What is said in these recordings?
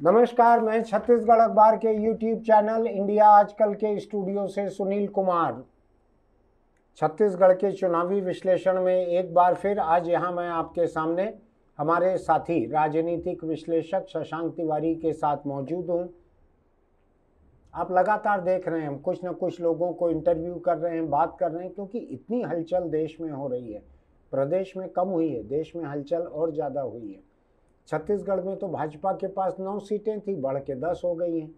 नमस्कार, मैं छत्तीसगढ़ अखबार के यूट्यूब चैनल इंडिया आजकल के स्टूडियो से सुनील कुमार। छत्तीसगढ़ के चुनावी विश्लेषण में एक बार फिर आज यहाँ मैं आपके सामने हमारे साथी राजनीतिक विश्लेषक शशांक तिवारी के साथ मौजूद हूँ। आप लगातार देख रहे हैं, हम कुछ न कुछ लोगों को इंटरव्यू कर रहे हैं, बात कर रहे हैं, क्योंकि इतनी हलचल देश में हो रही है। प्रदेश में कम हुई है, देश में हलचल और ज़्यादा हुई है। छत्तीसगढ़ में तो भाजपा के पास 9 सीटें थी, बढ़ के 10 हो गई हैं।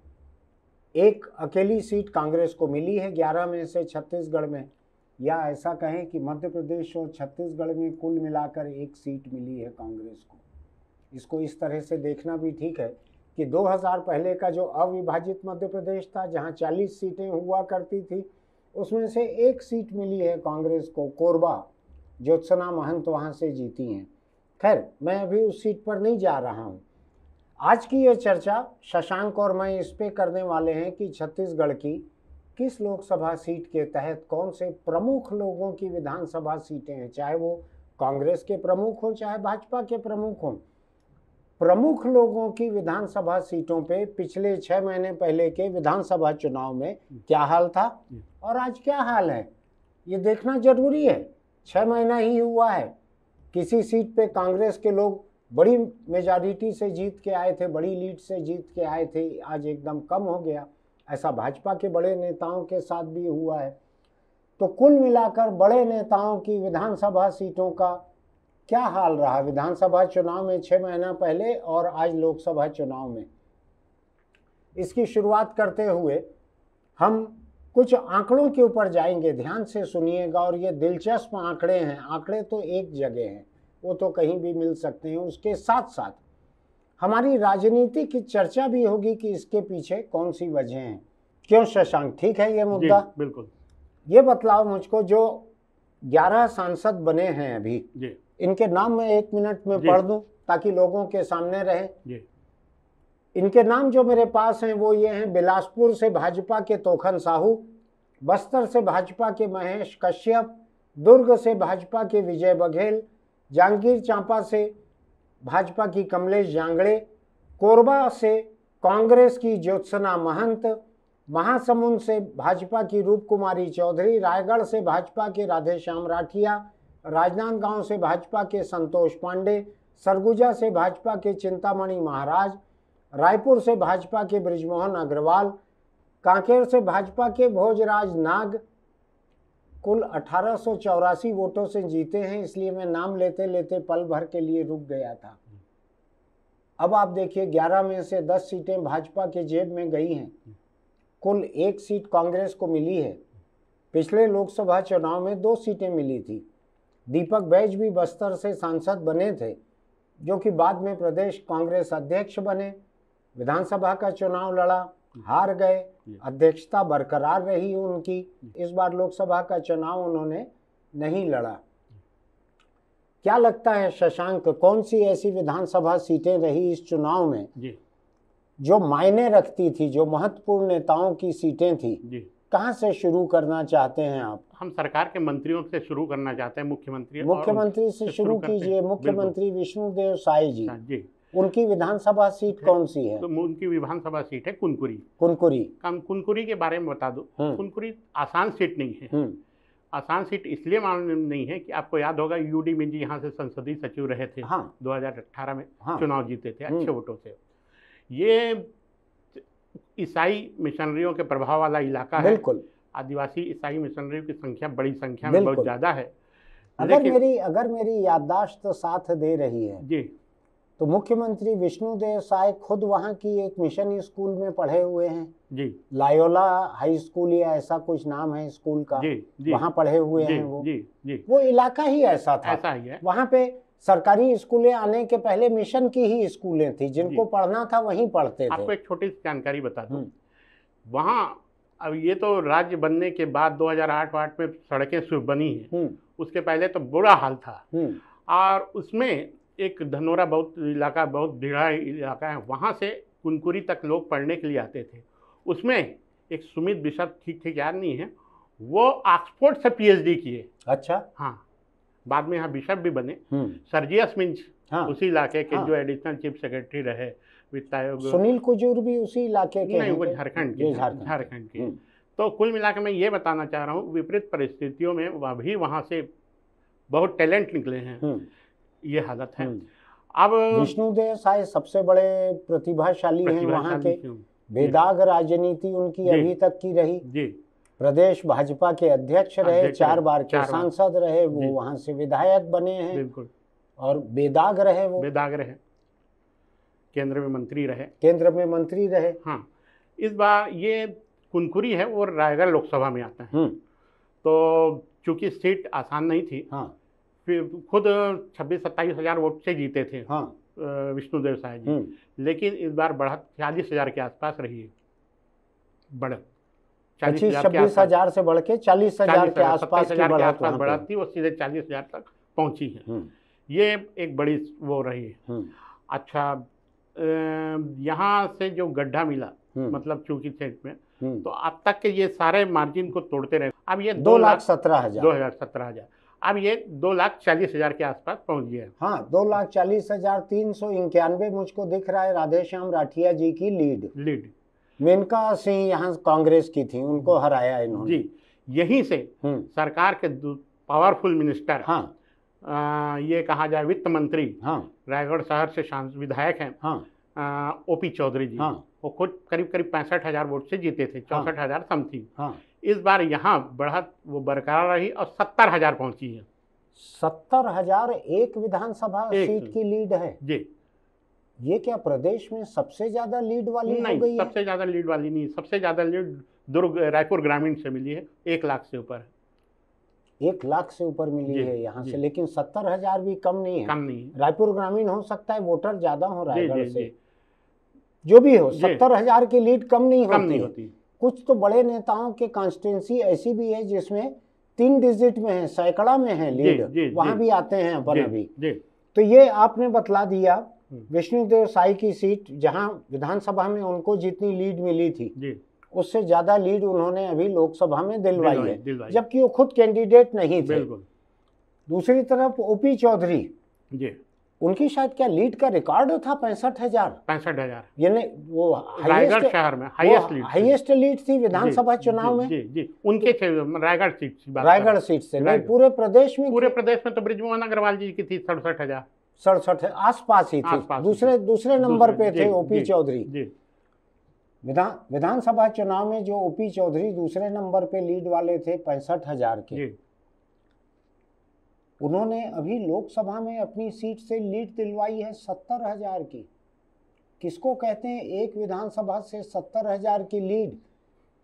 एक अकेली सीट कांग्रेस को मिली है 11 में से छत्तीसगढ़ में, या ऐसा कहें कि मध्य प्रदेश और छत्तीसगढ़ में कुल मिलाकर 1 सीट मिली है कांग्रेस को। इसको इस तरह से देखना भी ठीक है कि 2000 पहले का जो अविभाजित मध्य प्रदेश था, जहां 40 सीटें हुआ करती थी, उसमें से 1 सीट मिली है कांग्रेस को। कोरबा ज्योत्सना महंत वहां से जीती हैं। खैर, मैं अभी उस सीट पर नहीं जा रहा हूं। आज की ये चर्चा शशांक और मैं इस पे करने वाले हैं कि छत्तीसगढ़ की किस लोकसभा सीट के तहत कौन से प्रमुख लोगों की विधानसभा सीटें हैं, चाहे वो कांग्रेस के प्रमुख हो चाहे भाजपा के प्रमुख हों। प्रमुख लोगों की विधानसभा सीटों पे पिछले 6 महीने पहले के विधानसभा चुनाव में क्या हाल था और आज क्या हाल है, ये देखना जरूरी है। 6 महीना ही हुआ है। किसी सीट पे कांग्रेस के लोग बड़ी मेजॉरिटी से जीत के आए थे, बड़ी लीड से जीत के आए थे, आज एकदम कम हो गया। ऐसा भाजपा के बड़े नेताओं के साथ भी हुआ है। तो कुल मिलाकर बड़े नेताओं की विधानसभा सीटों का क्या हाल रहा विधानसभा चुनाव में 6 महीना पहले और आज लोकसभा चुनाव में, इसकी शुरुआत करते हुए हम कुछ आंकड़ों के ऊपर जाएंगे। ध्यान से सुनिएगा, और ये दिलचस्प आंकड़े हैं। आंकड़े तो एक जगह हैं, वो तो कहीं भी मिल सकते हैं। उसके साथ साथ हमारी राजनीति की चर्चा भी होगी कि इसके पीछे कौन सी वजह हैं। क्यों शशांक, ठीक है ये मुद्दा? बिल्कुल। ये बतलाओ मुझको, जो 11 सांसद बने हैं अभी, इनके नाम मैं 1 मिनट में पढ़ दूं ताकि लोगों के सामने रहे। इनके नाम जो मेरे पास हैं वो ये हैं: बिलासपुर से भाजपा के तोखन साहू, बस्तर से भाजपा के महेश कश्यप, दुर्ग से भाजपा के विजय बघेल, जांजगीर चांपा से भाजपा की कमलेश जांगड़े, कोरबा से कांग्रेस की ज्योत्सना महंत, महासमुंद से भाजपा की रूप कुमारी चौधरी, रायगढ़ से भाजपा के राधेश्याम राठिया, राजनांदगांव से भाजपा के संतोष पांडे, सरगुजा से भाजपा के चिंतामणि महाराज, रायपुर से भाजपा के बृजमोहन अग्रवाल, कांकेर से भाजपा के भोजराज नाग। कुल 1884 वोटों से जीते हैं, इसलिए मैं नाम लेते लेते पल भर के लिए रुक गया था। अब आप देखिए, 11 में से 10 सीटें भाजपा के जेब में गई हैं। कुल 1 सीट कांग्रेस को मिली है। पिछले लोकसभा चुनाव में 2 सीटें मिली थी। दीपक बैज भी बस्तर से सांसद बने थे, जो कि बाद में प्रदेश कांग्रेस अध्यक्ष बने। विधानसभा का चुनाव लड़ा, हार गए, अध्यक्षता बरकरार रही उनकी। इस बार लोकसभा का चुनाव उन्होंने नहीं लड़ा। क्या लगता है शशांक, कौन सी ऐसी विधानसभा सीटें रही इस चुनाव में जो मायने रखती थी, जो महत्वपूर्ण नेताओं की सीटें थी? कहां से शुरू करना चाहते हैं आप? हम सरकार के मंत्रियों से शुरू करना चाहते हैं। मुख्यमंत्री से शुरू कीजिए। मुख्यमंत्री विष्णुदेव साय जी, उनकी विधानसभा सीट कौन सी है? तो उनकी विधानसभा सीट है कुनकुरी। कुनकुरी के बारे में बता दो। कुनकुरी आसान सीट नहीं है। आसान सीट इसलिए मालूम नहीं है कि आपको याद होगा यूडी मिंजी यहाँ से संसदीय सचिव रहे थे। 2018 में चुनाव जीते थे अच्छे वोटों से। ये ईसाई मिशनरियों के प्रभाव वाला इलाका है। बिल्कुल। आदिवासी ईसाई मिशनरियों की संख्या बड़ी संख्या में बहुत ज्यादा है। अगर मेरी याददाश्त तो साथ दे रही है जी, तो मुख्यमंत्री विष्णुदेव साय खुद वहाँ की एक मिशन स्कूल में पढ़े हुए हैं जी। लायोला हाई स्कूल या ऐसा कुछ नाम है स्कूल का। वहाँ पढ़े हुए हैं वो। वो इलाका ही ऐसा था। ऐसा ही है। वहाँ पे सरकारी स्कूलें आने के पहले मिशन की ही स्कूलें थी, जिनको पढ़ना था वहीं पढ़ते थे। आपको एक छोटी सी जानकारी बता दूं, वहाँ अब ये तो राज्य बनने के बाद 2008 में सड़कें शुभ बनी हैं। उसके पहले तो बुरा हाल था। और उसमें एक धनोरा बहुत इलाका, बहुत ढीढ़ा इलाका है, वहाँ से कुनकुरी तक लोग पढ़ने के लिए आते थे। उसमें एक सुमित बिशप, ठीक याद नहीं है, वो ऑक्सफोर्ड से पीएचडी किए। अच्छा। हाँ, बाद में यहाँ बिशप भी बने। सर्जियस मिंच उसी इलाके के जो एडिशनल चीफ सेक्रेटरी रहे वित्त आयोग। सुनील कुजूर भी उसी इलाके के नहीं, हैं? वो झारखंड के, झारखंड के। तो कुल मिलाकर मैं ये बताना चाह रहा हूँ, विपरीत परिस्थितियों में भी वहाँ से बहुत टैलेंट निकले हैं, ये हालत है। अब विष्णुदेव साय सबसे बड़े प्रतिभाशाली हैं वहाँ के। बेदाग राजनीति उनकी अभी तक की रही जी। प्रदेश भाजपा के अध्यक्ष रहे, 4 बार के सांसद रहे, वो वहाँ से विधायक बने हैं। बिल्कुल। और बेदाग रहे, वो बेदाग रहे, केंद्र में मंत्री रहे। हाँ, इस बार ये कुनकुरी है वो रायगढ़ लोकसभा में आता है। तो चूंकि सीट आसान नहीं थी, हाँ, फिर खुद 26-27 हजार वोट से जीते थे, हाँ, विष्णुदेव साय जी, लेकिन इस बार बढ़त 40 हजार के आसपास रही है। बढ़त 26 हजार से बढ़ के 40 हजार के आसपास बढ़त थी, वो सीधे 40 हजार तक पहुंची है। ये एक बड़ी वो रही है। अच्छा, यहाँ से जो गड्ढा मिला, मतलब चूंकि सेट में, तो अब तक के ये सारे मार्जिन को तोड़ते रहे। अब ये 2,17,000 अब ये 2,40,000 के आसपास पहुंच गया। हाँ, 2,40,391 मुझको दिख रहा है। राधेश्याम राठिया जी की लीड। मेनका सिंह यहाँ कांग्रेस की थी, उनको हराया इन्होंने जी। यहीं से सरकार के पावरफुल मिनिस्टर, हाँ, ये कहा जाए वित्त मंत्री, हाँ, रायगढ़ शहर से विधायक हैं, हाँ, ओपी चौधरी जी, हाँ, वो खुद करीब 65,000 वोट से जीते थे, 64,000 समथिंग। हाँ, इस बार यहाँ बढ़त वो बरकरार रही और 70,000 पहुंची है। 70,000 एक विधानसभा सीट की लीड है जी। ये क्या प्रदेश में सबसे ज्यादा लीड वाली नहीं, हो गई है? सबसे ज्यादा लीड वाली नहीं, सबसे ज्यादा लीड दुर्ग रायपुर ग्रामीण से मिली है, 1 लाख से ऊपर। 1 लाख से ऊपर मिली है यहाँ से, लेकिन 70,000 भी कम नहीं है। कम नहीं। रायपुर ग्रामीण हो सकता है वोटर ज्यादा हो रायगढ़ से, जो भी हो, 70,000 की लीड कम नहीं होती। कुछ तो बड़े नेताओं के कॉन्स्टिट्यूंसी ऐसी भी है जिसमें 3 डिजिट में है, सैकड़ा में है लीड, वहां भी आते हैं अपन अभी। तो ये आपने बतला दिया। विष्णुदेव साय की सीट, जहां विधानसभा में उनको जितनी लीड मिली थी, उससे ज्यादा लीड उन्होंने अभी लोकसभा में दिलवाई है, जबकि वो खुद कैंडिडेट नहीं थे। दूसरी तरफ ओपी चौधरी जी, उनकी शायद क्या लीड का रिकॉर्ड था 65,000, यानी वो रायगढ़ शहर में हाईएस्ट लीड थी विधानसभा चुनाव में। जी, उनके रायगढ़ सीट से नहीं, पूरे प्रदेश में तो बृजमोहन अग्रवाल जी की थी 67,000, 67 आसपास ही थी। दूसरे नंबर पे थे ओपी चौधरी। विधानसभा चुनाव में जो ओपी चौधरी दूसरे नंबर पे लीड वाले थे 65,000 के, उन्होंने अभी लोकसभा में अपनी सीट से लीड दिलवाई है 70,000 की। किसको कहते हैं एक विधानसभा से 70,000 की लीड?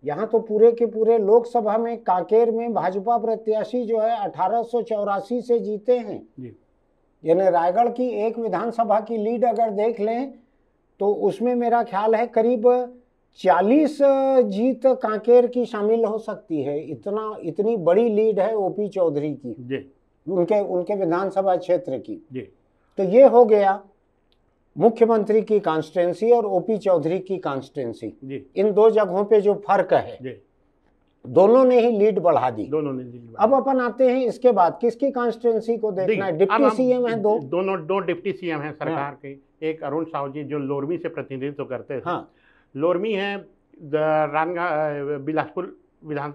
यहाँ तो पूरे के पूरे लोकसभा में कांकेर में भाजपा प्रत्याशी जो है 1884 से जीते हैं। यानी रायगढ़ की एक विधानसभा की लीड अगर देख लें तो उसमें मेरा ख्याल है करीब 40 जीत कांकेर की शामिल हो सकती है। इतनी बड़ी लीड है ओपी चौधरी की उनके विधानसभा क्षेत्र की। तो ये हो गया मुख्यमंत्री की कॉन्स्टिट्यूंसी और ओपी चौधरी की कॉन्स्टिट्यूंसी। इन 2 जगहों पे जो फर्क है, दोनों ने ही लीड बढ़ा दी। अब अपन आते हैं इसके बाद किसकी कॉन्स्टिट्यूंसी को देखना है। डिप्टी सीएम है दो डिप्टी सीएम हैं सरकार के। एक अरुण साहू जी जो लोरमी से प्रतिनिधित्व करते थे। लोरमी है बिलासपुर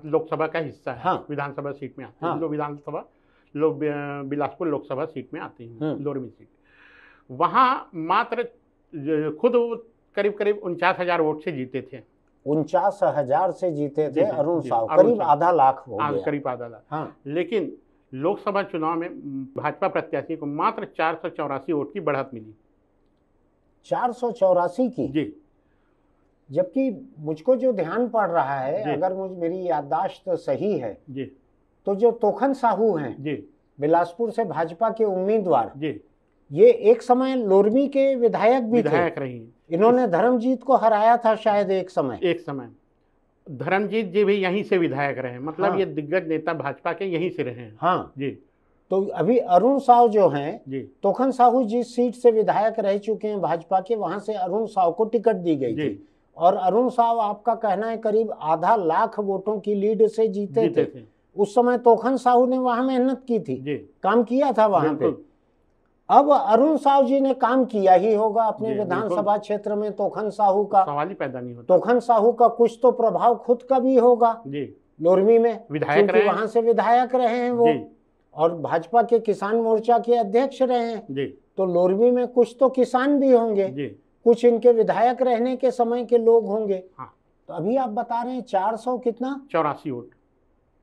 लोकसभा का हिस्सा है। विधानसभा सीट में आते हैं। बिलासपुर लोकसभा सीट में आती है लोरमी सीट। वहाँ मात्र खुद करीब 49,000 वोट से जीते थे। 49,000 से जीते थे अरुण साहू, करीब आधा लाख हो गया। करीब आधा लाख। लेकिन लोकसभा चुनाव में भाजपा प्रत्याशी को मात्र 484 वोट की बढ़त मिली। 484 की जी। जबकि मुझको जो ध्यान पड़ रहा है, अगर मेरी याददाश्त सही है जी, तो जो तोखन साहू हैं जी, बिलासपुर से भाजपा के उम्मीदवार जी, ये एक समय लोरमी के विधायक भी थे। रही। इन्होंने धर्मजीत को हराया था शायद एक समय। धर्मजीत जी भी यहीं से विधायक रहे, मतलब ये दिग्गज नेता भाजपा के यहीं से रहे हैं। हाँ जी। तो अभी अरुण साहू जो हैं, तोखन साहू जिस सीट से विधायक रह चुके हैं भाजपा के, वहां से अरुण साहू को टिकट दी गई थी। और अरुण साहू आपका कहना है करीब आधा लाख वोटों की लीड से जीते थे। उस समय तोखन साहू ने वहां मेहनत की थी, काम किया था वहां पे। अब अरुण साहू जी ने काम किया ही होगा अपने जी, विधानसभा क्षेत्र में। तोखन साहू का सवाल ही पैदा नहीं होता। तोखन साहू का कुछ तो प्रभाव खुद का भी होगा जी, लोरमी में, विधायक क्योंकि रहे हैं। वहां से विधायक रहे हैं वो, जी, और भाजपा के किसान मोर्चा के अध्यक्ष रहे हैं। जी, तो लोरमी में कुछ तो किसान भी होंगे, जी, कुछ इनके विधायक रहने के समय के लोग होंगे। हाँ। तो अभी आप बता रहे हैं 400 कितना 84 वोट,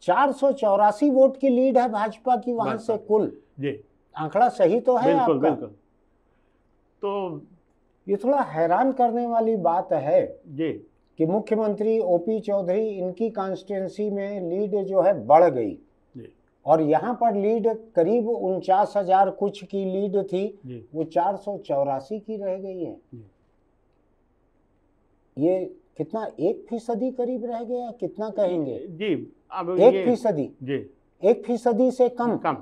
484 वोट की लीड है भाजपा की वहां बस, से बस। कुल। जी, आंकड़ा सही तो है बिल्कुल आपका? बिल्कुल। तो ये थोड़ा हैरान करने वाली बात है जी, कि मुख्यमंत्री ओपी चौधरी, इनकी कॉन्स्टिट्यूंसी में लीड जो है बढ़ गई, जी, और यहाँ पर लीड करीब 49,000 कुछ की लीड थी, जी, वो 484 की रह गई है। जी। ये कितना, 1% करीब रह गया, कितना कहेंगे? जी, अब 1%, जी, 1% से कम। कम।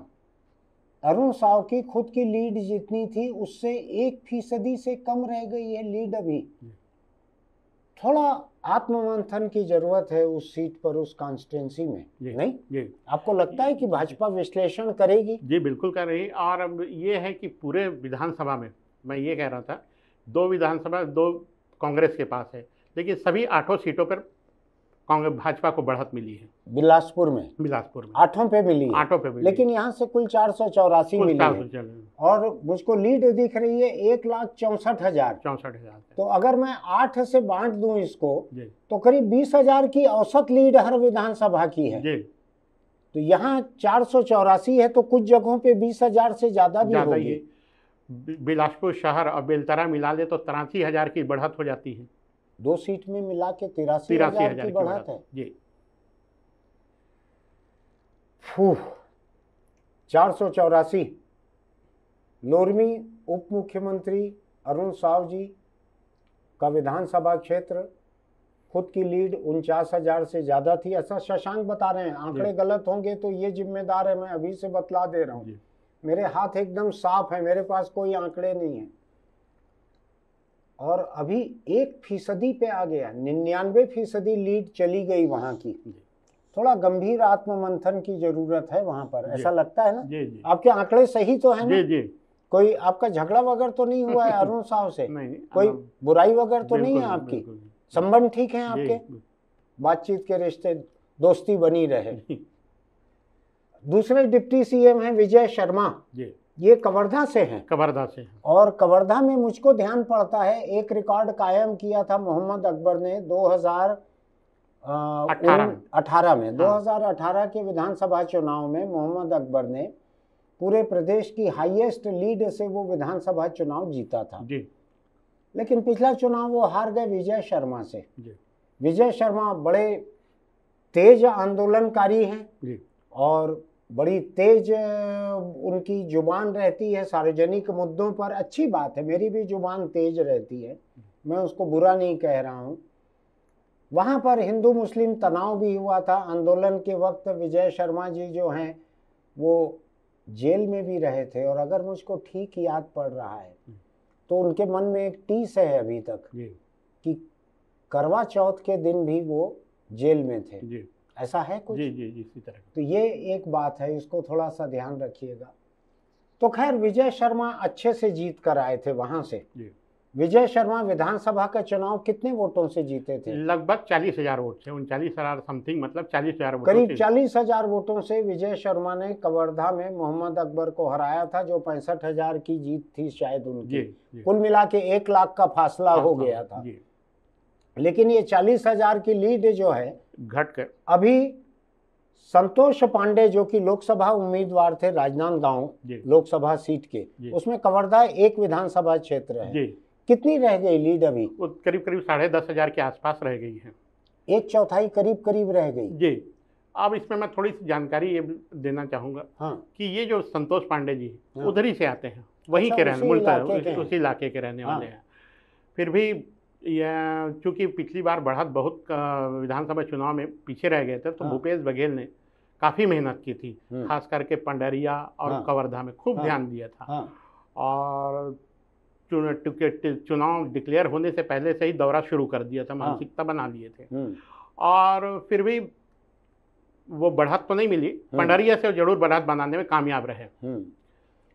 अरुण साव की खुद की लीड जितनी थी उससे 1% से कम रह गई है लीड अभी। थोड़ा आत्ममंथन की जरूरत है उस सीट पर, उस कॉन्स्टिट्यूंसी में, नहीं? जी, आपको लगता है कि भाजपा विश्लेषण करेगी? जी, बिल्कुल कर रही। और अब ये है कि पूरे विधानसभा में, मैं ये कह रहा था, 2 विधानसभा 2 कांग्रेस के पास है, लेकिन सभी 8 सीटों पर कांग्रेस भाजपा को बढ़त मिली है। बिलासपुर में बिलासपुर में 8 पे मिली है, 8 पे मिली, लेकिन यहाँ से कुल 484 मिली है, और मुझको लीड दिख रही है 1,64,000। 64,000। तो अगर मैं 8 से बांट दूं इसको, जी, तो करीब 20,000 की औसत लीड हर विधानसभा की है। जी, तो यहाँ 484 है, तो कुछ जगहों पे 20,000 से ज्यादा भी ज़्यादा होगी। ही। बिलासपुर शहर और बेलतरा मिला ले तो 83,000 की बढ़त हो जाती है। 2 सीट में मिला के 83,000 की बढ़त है। जी, 484। लोरमी उप मुख्यमंत्री अरुण साव जी का विधानसभा क्षेत्र, खुद की लीड 49,000 से ज्यादा थी, ऐसा शशांक बता रहे हैं। आंकड़े गलत होंगे तो ये जिम्मेदार है, मैं अभी से बतला दे रहा हूँ। मेरे हाथ एकदम साफ है, मेरे पास कोई आंकड़े नहीं है। और अभी 1% पे आ गया, 99% लीड चली गई वहां की। थोड़ा गंभीर आत्ममंथन की जरूरत है वहां पर, ऐसा लगता है ना? जी, जी, आपके आंकड़े सही तो है ना? जी, जी, कोई आपका झगड़ा वगैरह तो नहीं हुआ है अरुण साहब से? नहीं, कोई बुराई वगैरह तो नहीं है आपकी? संबंध ठीक है आपके? बातचीत के रिश्ते, दोस्ती बनी रहे। दूसरे डिप्टी सीएम हैं विजय शर्मा, ये कवर्धा से हैं। कवर्धा से। और कवर्धा में मुझको ध्यान पड़ता है एक रिकॉर्ड कायम किया था मोहम्मद अकबर ने 2018 में। 2018 के विधानसभा चुनाव में मोहम्मद अकबर ने पूरे प्रदेश की हाईएस्ट लीड से वो विधानसभा चुनाव जीता था जी। लेकिन पिछला चुनाव वो हार गए विजय शर्मा से जी। विजय शर्मा बड़े तेज आंदोलनकारी हैं जी। और बड़ी तेज उनकी जुबान रहती है सार्वजनिक मुद्दों पर। अच्छी बात है, मेरी भी जुबान तेज रहती है, मैं उसको बुरा नहीं कह रहा हूँ। वहाँ पर हिंदू मुस्लिम तनाव भी हुआ था आंदोलन के वक्त। विजय शर्मा जी जो हैं वो जेल में भी रहे थे, और अगर मुझको ठीक याद पड़ रहा है तो उनके मन में एक टीस है अभी तक कि करवा चौथ के दिन भी वो जेल में थे जी। ऐसा है कुछ? जी जी इसी तरह। तो ये एक बात है, इसको थोड़ा सा ध्यान रखिएगा। तो खैर विजय शर्मा अच्छे से जीत कर आए थे वहां से जी। विजय शर्मा विधानसभा का चुनाव कितने वोटों से जीते थे? लगभग 40,000 वोट से, 39,000 समथिंग, मतलब 40,000 वोट, करीब 40,000 वोटों से विजय शर्मा ने कवर्धा में मोहम्मद अकबर को हराया था, जो 65,000 की जीत थी शायद उनकी। कुल मिला के 1 लाख का फासला हो गया था जी। लेकिन ये 40,000 की लीड जो है घटकर अभी संतोष पांडे जो कि लोकसभा उम्मीदवार थे राजनांदगांव लोकसभा सीट के, उसमें कवर्धा एक विधानसभा क्षेत्र है जी। कितनी रह गई लीड अभी? करीब करीब 10,500 के आसपास रह गई है। 1/4 करीब करीब रह गई जी। अब इसमें मैं थोड़ी सी जानकारी ये देना चाहूँगा कि ये जो संतोष पांडे जी उधर ही से आते हैं, वहीं के रहने, मूलतः उसी इलाके के रहने वाले हैं। फिर भी चूँकि पिछली बार बढ़त बहुत विधानसभा चुनाव में पीछे रह गए थे, तो भूपेश बघेल ने काफ़ी मेहनत की थी, खास करके पंडरिया और कवर्धा में खूब ध्यान दिया था। और चुनाव डिक्लेयर होने से पहले से ही दौरा शुरू कर दिया था, मानसिकता बना लिए थे। और फिर भी वो बढ़त तो नहीं मिली, पंडरिया से जरूर बढ़त बनाने में कामयाब रहे।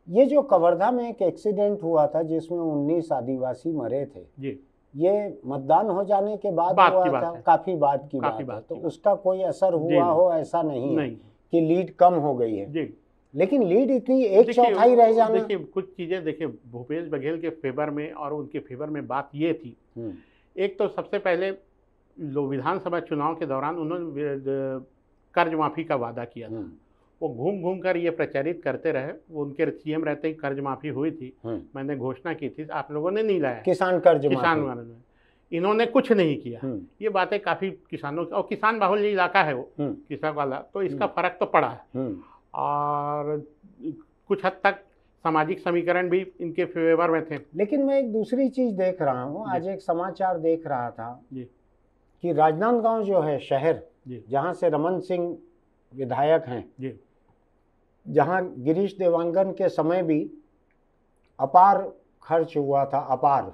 ये जो कवर्धा में एक एक्सीडेंट हुआ था जिसमें 19 आदिवासी मरे थे जी, ये मतदान हो जाने के बाद बात हुआ की बात था, है। काफी बाद की बात है, तो उसका कोई असर हुआ हो ऐसा नहीं है कि लीड कम हो गई है जी। लेकिन लीड इतनी 1/4 रह जाना। देखिए कुछ चीजें, देखिए भूपेश बघेल के फेवर में और उनके फेवर में बात ये थी, एक तो सबसे पहले विधानसभा चुनाव के दौरान उन्होंने कर्ज माफी का वादा किया था। वो घूम घूम कर ये प्रचारित करते रहे, वो उनके सीएम रहते ही कर्ज माफी हुई थी, मैंने घोषणा की थी, आप लोगों ने नहीं लाया किसान कर्ज माफी, इन्होंने कुछ नहीं किया। ये बातें काफी किसानों की, और किसान बाहुल्य इलाका है वो किसान वाला, तो इसका फर्क तो पड़ा है। और कुछ हद तक सामाजिक समीकरण भी इनके फेवर में थे। लेकिन मैं एक दूसरी चीज देख रहा हूँ, आज एक समाचार देख रहा था कि राजनांदगांव जो है शहर, जहाँ से रमन सिंह विधायक हैं, जहाँ गिरीश देवांगन के समय भी अपार खर्च हुआ था, अपार,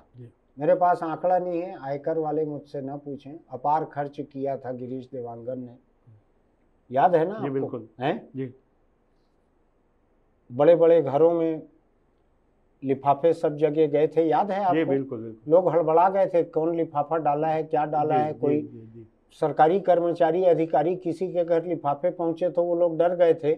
मेरे पास आंकड़ा नहीं है, आयकर वाले मुझसे न पूछें, अपार खर्च किया था गिरीश देवांगन ने, याद है ना? जी बिल्कुल है जी। बड़े बड़े घरों में लिफाफे सब जगह गए थे, याद है आपको? बिल्कुल बिल्कुल। लोग हड़बड़ा गए थे, कौन लिफाफा डाला है, क्या डाला है। कोई सरकारी कर्मचारी अधिकारी किसी के घर लिफाफे पहुंचे तो वो लोग डर गए थे,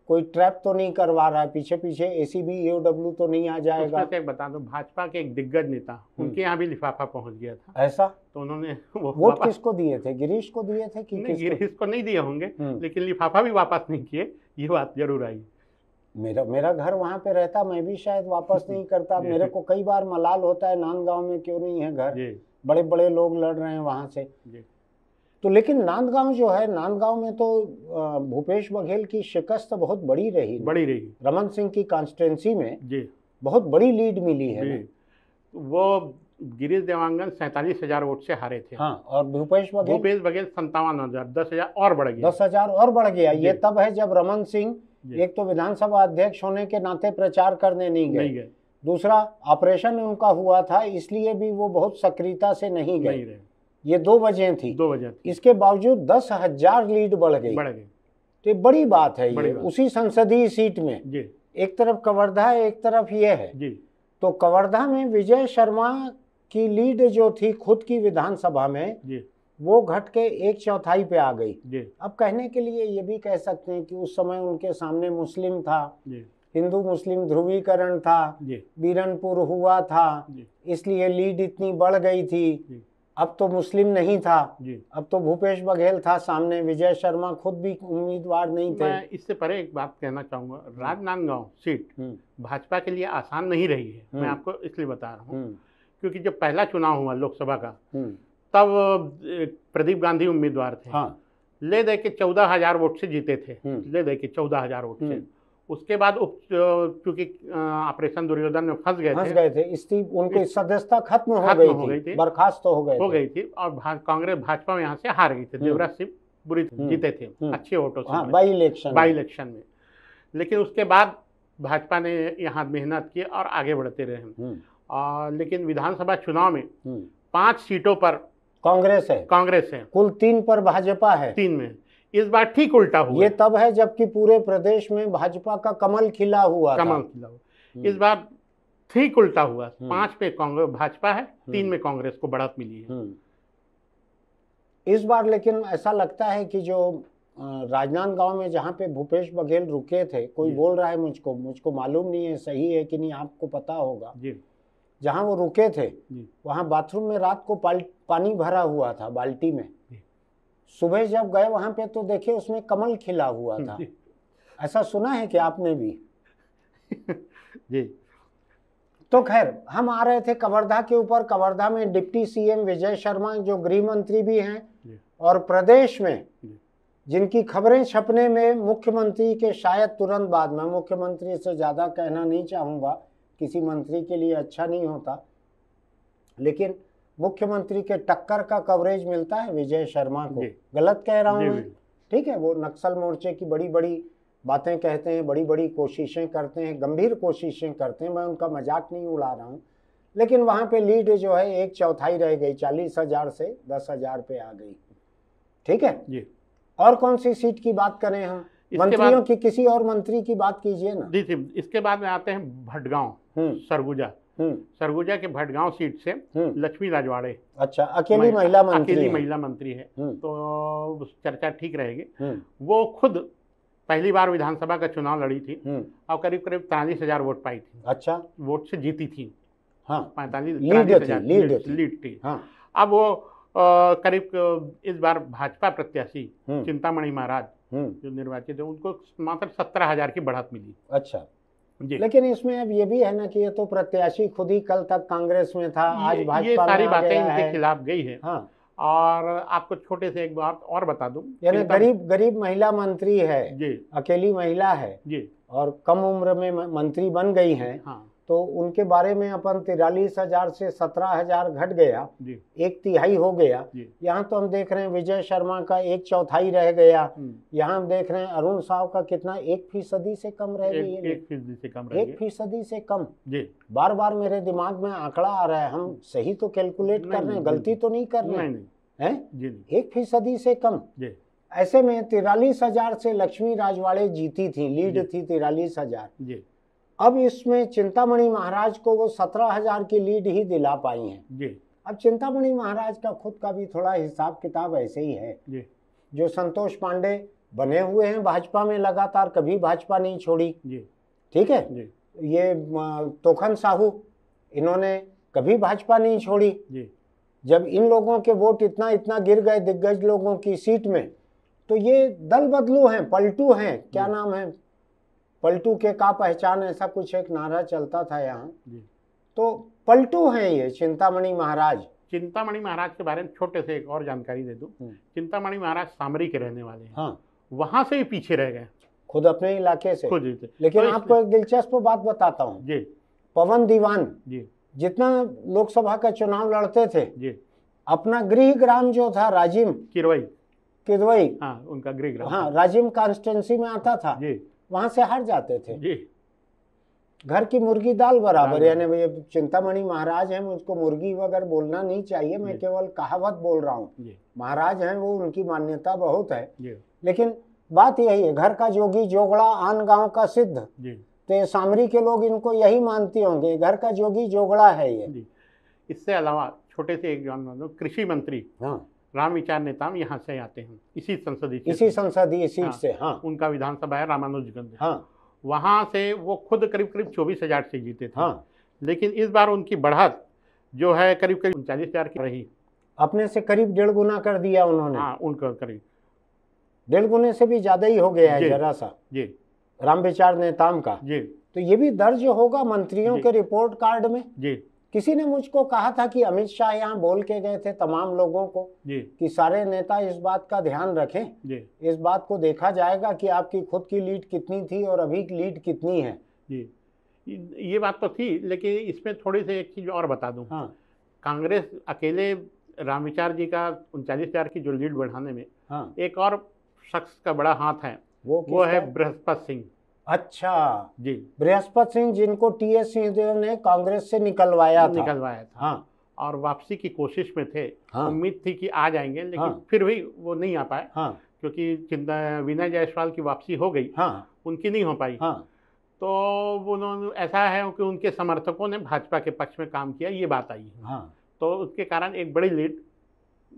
कोई ट्रैप तो नहीं करवा रहा है, पीछे पीछे एसीबी ईओडब्ल्यू तो नहीं आ जाएगा। बता दो, भाजपा के एक दिग्गज नेता, उनके यहाँ भी लिफाफा पहुंच गया था। ऐसा? तो उन्होंने वोट किसको दिए थे? गिरीश को दिए थे कि नहीं? गिरीश को नहीं दिए होंगे, लेकिन लिफाफा भी वापस नहीं किए, ये बात जरूर आई। मेरा घर वहाँ पे रहता, मैं भी शायद वापस नहीं करता। मेरे को कई बार मलाल होता है, नांदगांव में क्यों नहीं है घर, बड़े बड़े लोग लड़ रहे हैं वहाँ से। तो लेकिन नांदगांव जो है, नांदगांव में तो भूपेश बघेल की शिकस्त बहुत बड़ी रही, रमन सिंह की कॉन्स्टिट्यूंसी में बहुत बड़ी लीड मिली है। वो गिरीश देवांगन 47,000 वोट से हारे थे। हाँ, और भूपेश बघेल 57,000, 10,000 और बढ़ गया। 10,000 और बढ़ गया। ये तब है जब रमन सिंह एक तो विधानसभा अध्यक्ष होने के नाते प्रचार करने नहीं गए, दूसरा ऑपरेशन उनका हुआ था इसलिए भी वो बहुत सक्रियता से नहीं गए। ये 2 वजह थी। इसके बावजूद 10,000 लीड बढ़ गई। तो बड़ी बात है ये, उसी संसदीय सीट में। एक तरफ कवर्धा है, एक तरफ ये है। तो कवर्धा में विजय शर्मा की लीड जो थी खुद की विधानसभा में, वो घट के 1/4 पे आ गई। अब कहने के लिए ये भी कह सकते हैं कि उस समय उनके सामने मुस्लिम था, हिंदू मुस्लिम ध्रुवीकरण था, बीरनपुर हुआ था, इसलिए लीड इतनी बढ़ गई थी। अब तो मुस्लिम नहीं था, अब तो भूपेश बघेल था सामने, विजय शर्मा खुद भी उम्मीदवार नहीं थे। मैं इससे परे एक बात कहना चाहूंगा, राजनांदगांव सीट भाजपा के लिए आसान नहीं रही है। मैं आपको इसलिए बता रहा हूँ क्योंकि जब पहला चुनाव हुआ लोकसभा का, तब प्रदीप गांधी उम्मीदवार थे। ले दे के 14,000 वोट से जीते थे, ले दे के 14,000 वोट से। उसके बाद क्योंकि ऑपरेशन दुर्योधन में फंस गए थे, उनकी सदस्यता खत्म हो गई थी, बर्खास्त हो गई थी, और कांग्रेस भाजपा में यहाँ से हार गई थी। देवराज सिंह बुरी जीते थे अच्छे वोटों से बाई इलेक्शन में। लेकिन उसके बाद भाजपा ने यहाँ मेहनत की और आगे बढ़ते रहे। लेकिन विधानसभा चुनाव में 5 सीटों पर कांग्रेस है, कुल 3 पर भाजपा है। 3 में इस बार ठीक उल्टा हुआ। ये तब है जबकि पूरे प्रदेश में भाजपा का कमल खिला हुआ था। इस बार ठीक उल्टा हुआ। 5 पे कांग्रेस भाजपा है, 3 में कांग्रेस को बढ़त मिली है इस बार। लेकिन ऐसा लगता है कि जो राजनांदगांव में जहाँ पे भूपेश बघेल रुके थे, कोई बोल रहा है मुझको मालूम नहीं है सही है कि नहीं, आपको पता होगा, जहाँ वो रुके थे वहाँ बाथरूम में रात को पानी भरा हुआ था बाल्टी में। सुबह जब गए वहां पे तो देखे उसमें कमल खिला हुआ था। ऐसा सुना है कि आपने भी? जी। तो खैर, हम आ रहे थे कवर्धा के ऊपर। कवर्धा में डिप्टी सीएम विजय शर्मा जो गृह मंत्री भी हैं, और प्रदेश में जिनकी खबरें छपने में मुख्यमंत्री के शायद तुरंत बाद, मैं मुख्यमंत्री से ज्यादा कहना नहीं चाहूंगा, किसी मंत्री के लिए अच्छा नहीं होता, लेकिन मुख्यमंत्री के टक्कर का कवरेज मिलता है विजय शर्मा को। गलत कह रहा हूं मैं? ठीक है, वो नक्सल मोर्चे की बड़ी बड़ी बातें कहते हैं, बड़ी बड़ी कोशिशें करते हैं, गंभीर कोशिशें करते हैं, मैं उनका मजाक नहीं उड़ा रहा हूं। लेकिन वहां पे लीड जो है 1/4 रह गई, 40,000 से 10,000 पे आ गई। ठीक है जी। और कौन सी सीट की बात करें हम? मंत्रियों की किसी और मंत्री की बात कीजिए ना। जी जी, इसके बाद में आते हैं भटगांव, सरगुजा। सरगुजा के भटगांव सीट से लक्ष्मी राजवाड़े। अच्छा, अकेली महिला मंत्री है, तो चर्चा ठीक रहेगी। वो खुद पहली बार विधानसभा का चुनाव लड़ी थी और करीब करीब 43,000 वोट पाई थी। अच्छा, वोट से जीती थी। हाँ, 45,000 लीड थी। हाँ। अब वो करीब इस बार भाजपा प्रत्याशी चिंतामणि महाराज जो निर्वाचित है, उनको मात्र 17,000 की बढ़त मिली। अच्छा जी। लेकिन इसमें अब ये भी है ना कि ये तो प्रत्याशी खुद ही कल तक कांग्रेस में था, आज भाजपा में, ये सारी बातें इनके खिलाफ गई है। हाँ। और आपको छोटे से एक बात और बता दूं, यानी गरीब महिला मंत्री है जी, अकेली महिला है जी, और कम उम्र में मंत्री बन गई है। हाँ। तो उनके बारे में अपन 43,000 से 17,000 घट गया, 1/3 हो गया। यहाँ तो हम देख रहे हैं विजय शर्मा का 1/4 रह गया। यहाँ हम देख रहे हैं अरुण साव का कितना 1% से कम रह गई, 1% से कम, 1% से कम जी। बार बार मेरे दिमाग में आंकड़ा आ रहा है, हम सही तो कैलकुलेट कर रहे हैं, गलती तो नहीं कर रहे हैं। 1% से कम। ऐसे में 43,000 से लक्ष्मी राजवाड़े जीती थी, लीड थी 43,000। अब इसमें चिंतामणि महाराज को वो 17,000 की लीड ही दिला पाई हैं जी। अब चिंतामणि महाराज का खुद का भी थोड़ा हिसाब किताब ऐसे ही है जी। जो संतोष पांडे बने हुए हैं भाजपा में लगातार, कभी भाजपा नहीं छोड़ी जी। ठीक है जी। ये तोखन साहू, इन्होंने कभी भाजपा नहीं छोड़ी जी। जब इन लोगों के वोट इतना गिर गए दिग्गज लोगों की सीट में, तो ये दल बदलू हैं, पलटू हैं, क्या नाम है, पलटू के का पहचान, ऐसा कुछ एक नारा चलता था यहाँ। तो पलटू हैं ये चिंतामणि महाराज। चिंतामणि महाराज के बारे में छोटे से एक और जानकारी दे दूं। चिंतामणि महाराज सामरी के रहने वाले हैं। हाँ। वहां से ही पीछे रह गए, खुद अपने इलाके से खुद। लेकिन तो आपको एक दिलचस्प बात बताता हूँ जी। पवन दीवान जी जितना लोकसभा का चुनाव लड़ते थे जी, अपना गृह ग्राम जो था राजिम किदवई, हाँ, उनका गृह ग्राम, हाँ, राजिम कॉन्स्टिट्यूंसी में आता था जी, वहां से हार जाते थे जी। घर की मुर्गी दाल बराबर, यानी ये चिंतामणि महाराज हैं, मुझको मुर्गी वगैरह बोलना नहीं चाहिए, मैं केवल कहावत बोल रहा हूँ। महाराज हैं वो, उनकी मान्यता बहुत है, लेकिन बात यही है, घर का जोगी जोगड़ा आन गांव का सिद्ध। तो ये सामरी के लोग इनको यही मानते होंगे, घर का जोगी जोगड़ा है ये। इससे अलावा छोटे से एक जान, कृषि मंत्री रामविचार नेताम यहाँ से आते हैं, इसी संसदीय सीट से। हाँ, उनका विधानसभा है रामानुजगंज। हाँ, वहाँ से वो खुद करीब 24,000 से जीते थे। हाँ, लेकिन इस बार उनकी बढ़त जो है करीब 39,000 की रही, अपने से करीब 1.5 गुना कर दिया उन्होंने। हाँ, उनका करीब 1.5 गुने से भी ज्यादा ही हो गया है जरा सा जी, रामविचार नेताम का जी। तो ये भी दर्ज होगा मंत्रियों के रिपोर्ट कार्ड में जी। किसी ने मुझको कहा था कि अमित शाह यहाँ बोल के गए थे तमाम लोगों को जी, कि सारे नेता इस बात का ध्यान रखें जी, इस बात को देखा जाएगा कि आपकी खुद की लीड कितनी थी और अभी लीड कितनी है जी। ये बात तो थी, लेकिन इसमें थोड़ी सी एक चीज और बता दूं। हाँ, कांग्रेस अकेले रामविचार जी का 39,000 की जो लीड बढ़ाने में, हाँ, एक और शख्स का बड़ा हाथ है, वो है बृहस्पति सिंह। अच्छा जी, बृहस्पति सिंह, जिनको टी.एस. सिंहदेव ने कांग्रेस से निकलवाया था। हाँ, और वापसी की कोशिश में थे। हाँ, उम्मीद थी कि आ जाएंगे, लेकिन हाँ, फिर भी वो नहीं आ पाए। हाँ, क्योंकि विनय जायसवाल की वापसी हो गई। हाँ, उनकी नहीं हो पाई। हाँ, तो उन्होंने, ऐसा है कि उनके समर्थकों ने भाजपा के पक्ष में काम किया, ये बात आई। हाँ, तो उसके कारण एक बड़ी लीड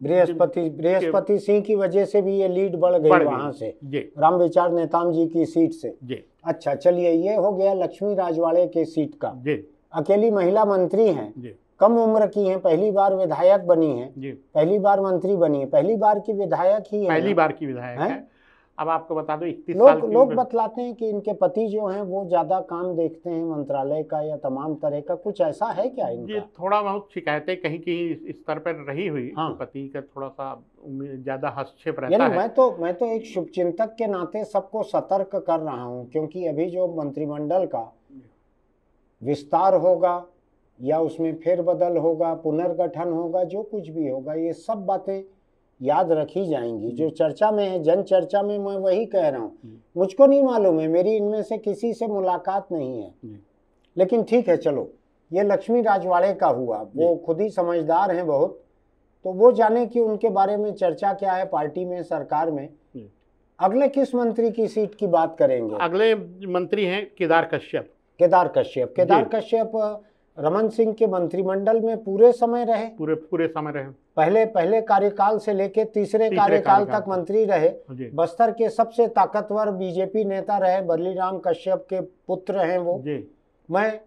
बृहस्पति सिंह की वजह से भी ये लीड बढ़ गई वहां से रामविचार नेताम जी की सीट से जी। अच्छा, चलिए, ये हो गया लक्ष्मी राजवाड़े के सीट का जी। अकेली महिला मंत्री हैं जी, कम उम्र की हैं, पहली बार विधायक बनी हैं जी, पहली बार मंत्री बनी है, पहली बार की विधायक ही है, पहली बार की विधायक है। अब आपको बता दो 31 साल की लोग बतलाते हैं कि इनके पति जो हैं वो ज्यादा काम देखते हैं मंत्रालय का या तमाम तरह का, कुछ ऐसा है क्या इनका? ये थोड़ा बहुत शिकायतें कहीं की स्तर पर रही हुई। हाँ, पति का थोड़ा सा ज्यादा हस्तक्षेप रहता है। मैं तो एक शुभचिंतक के नाते सबको सतर्क कर रहा हूँ, क्योंकि अभी जो मंत्रिमंडल का विस्तार होगा या उसमें फेरबदल होगा, पुनर्गठन होगा, जो कुछ भी होगा, ये सब बातें याद रखी जाएंगी। जो चर्चा में है, जन चर्चा में, मैं वही कह रहा हूँ। मुझको नहीं मालूम है, मेरी इनमें से किसी से मुलाकात नहीं है, लेकिन ठीक है, चलो, ये लक्ष्मी राजवाड़े का हुआ, वो खुद ही समझदार हैं बहुत, तो वो जाने कि उनके बारे में चर्चा क्या है पार्टी में, सरकार में। अगले किस मंत्री की सीट की बात करेंगे? अगले मंत्री हैं केदार कश्यप। केदार कश्यप, केदार कश्यप रमन सिंह के मंत्रिमंडल में पूरे समय रहे, पूरे समय रहे। पहले कार्यकाल से लेकर तीसरे कार्यकाल तक मंत्री रहे। बस्तर के सबसे ताकतवर बीजेपी नेता रहे, बलीराम कश्यप के पुत्र हैं वो। मैं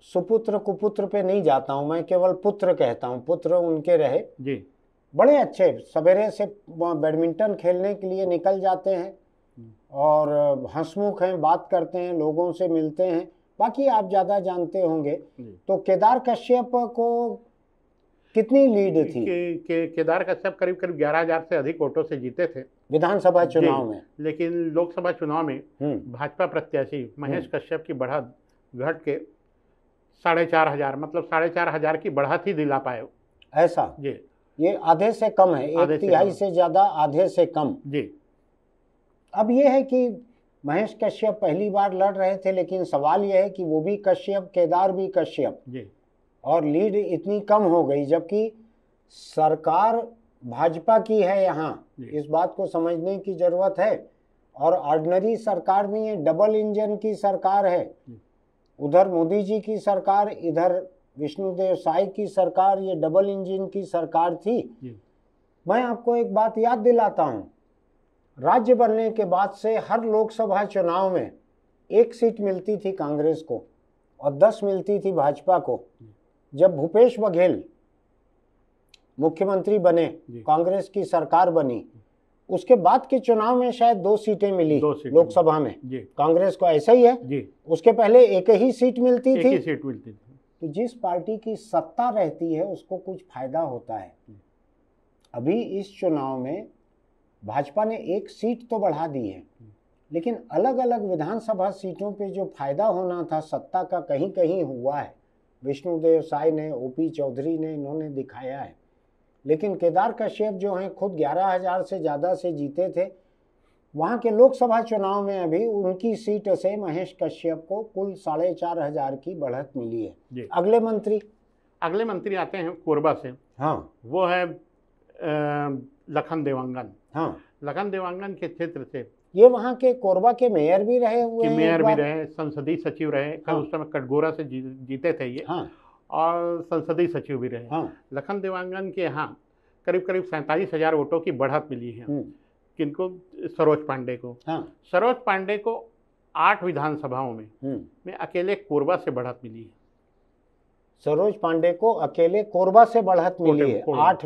सुपुत्र कुपुत्र पे नहीं जाता हूँ, मैं केवल पुत्र कहता हूँ, पुत्र उनके रहे। बड़े अच्छे, सवेरे से बैडमिंटन खेलने के लिए निकल जाते हैं और हंसमुख हैं, बात करते हैं, लोगों से मिलते हैं। बाकी आप ज्यादा जानते होंगे। तो केदार कश्यप को कितनी लीड थी? केदार कश्यप करीब 11,000 से अधिक वोटों से जीते थे विधानसभा चुनाव में। लेकिन लोकसभा चुनाव में भाजपा प्रत्याशी महेश कश्यप की बढ़त घट के 4,500, मतलब 4,500 की बढ़त ही दिला पाए। ऐसा जी, ये आधे से कम है, 1/3 से ज्यादा, आधे से कम जी। अब ये है कि महेश कश्यप पहली बार लड़ रहे थे, लेकिन सवाल यह है कि वो भी कश्यप, केदार भी कश्यप जी, और लीड इतनी कम हो गई, जबकि सरकार भाजपा की है। यहाँ इस बात को समझने की जरूरत है। और ऑर्डिनरी सरकार नहीं है, डबल इंजन की सरकार है। उधर मोदी जी की सरकार, इधर विष्णुदेव साय की सरकार, ये डबल इंजन की सरकार थी। मैं आपको एक बात याद दिलाता हूँ, राज्य बनने के बाद से हर लोकसभा चुनाव में 1 सीट मिलती थी कांग्रेस को और 10 मिलती थी भाजपा को। जब भूपेश बघेल मुख्यमंत्री बने, कांग्रेस की सरकार बनी, उसके बाद के चुनाव में शायद 2 सीटें मिली लोकसभा में कांग्रेस को। ऐसा ही है, उसके पहले एक ही सीट मिलती थी। तो जिस पार्टी की सत्ता रहती है उसको कुछ फायदा होता है। अभी इस चुनाव में भाजपा ने 1 सीट तो बढ़ा दी है, लेकिन अलग अलग विधानसभा सीटों पे जो फायदा होना था सत्ता का, कहीं कहीं हुआ है। विष्णुदेव साय ने, ओपी चौधरी ने, इन्होंने दिखाया है। लेकिन केदार कश्यप जो हैं खुद 11,000 से ज़्यादा से जीते थे। वहाँ के लोकसभा चुनाव में अभी उनकी सीट से महेश कश्यप को कुल 4,500 की बढ़त मिली है। अगले मंत्री आते हैं कोरबा से। हाँ, वो है लखन देवांगन। हाँ, लखन देवांगन के क्षेत्र से ये वहाँ के कोरबा के मेयर भी रहे हुए हैं, मेयर भी रहे, संसदीय सचिव रहे। हाँ, उस समय कटघोरा से जीते थे ये। हाँ, और संसदीय सचिव भी रहे। हाँ, लखन देवांगन के यहाँ करीब 47,000 वोटों की बढ़त मिली है। किनको? सरोज पांडे को। हाँ, सरोज पांडे को 8 विधानसभाओं में अकेले कोरबा से बढ़त मिली है। सरोज पांडे को अकेले कोरबा से बढ़त मिली है। 8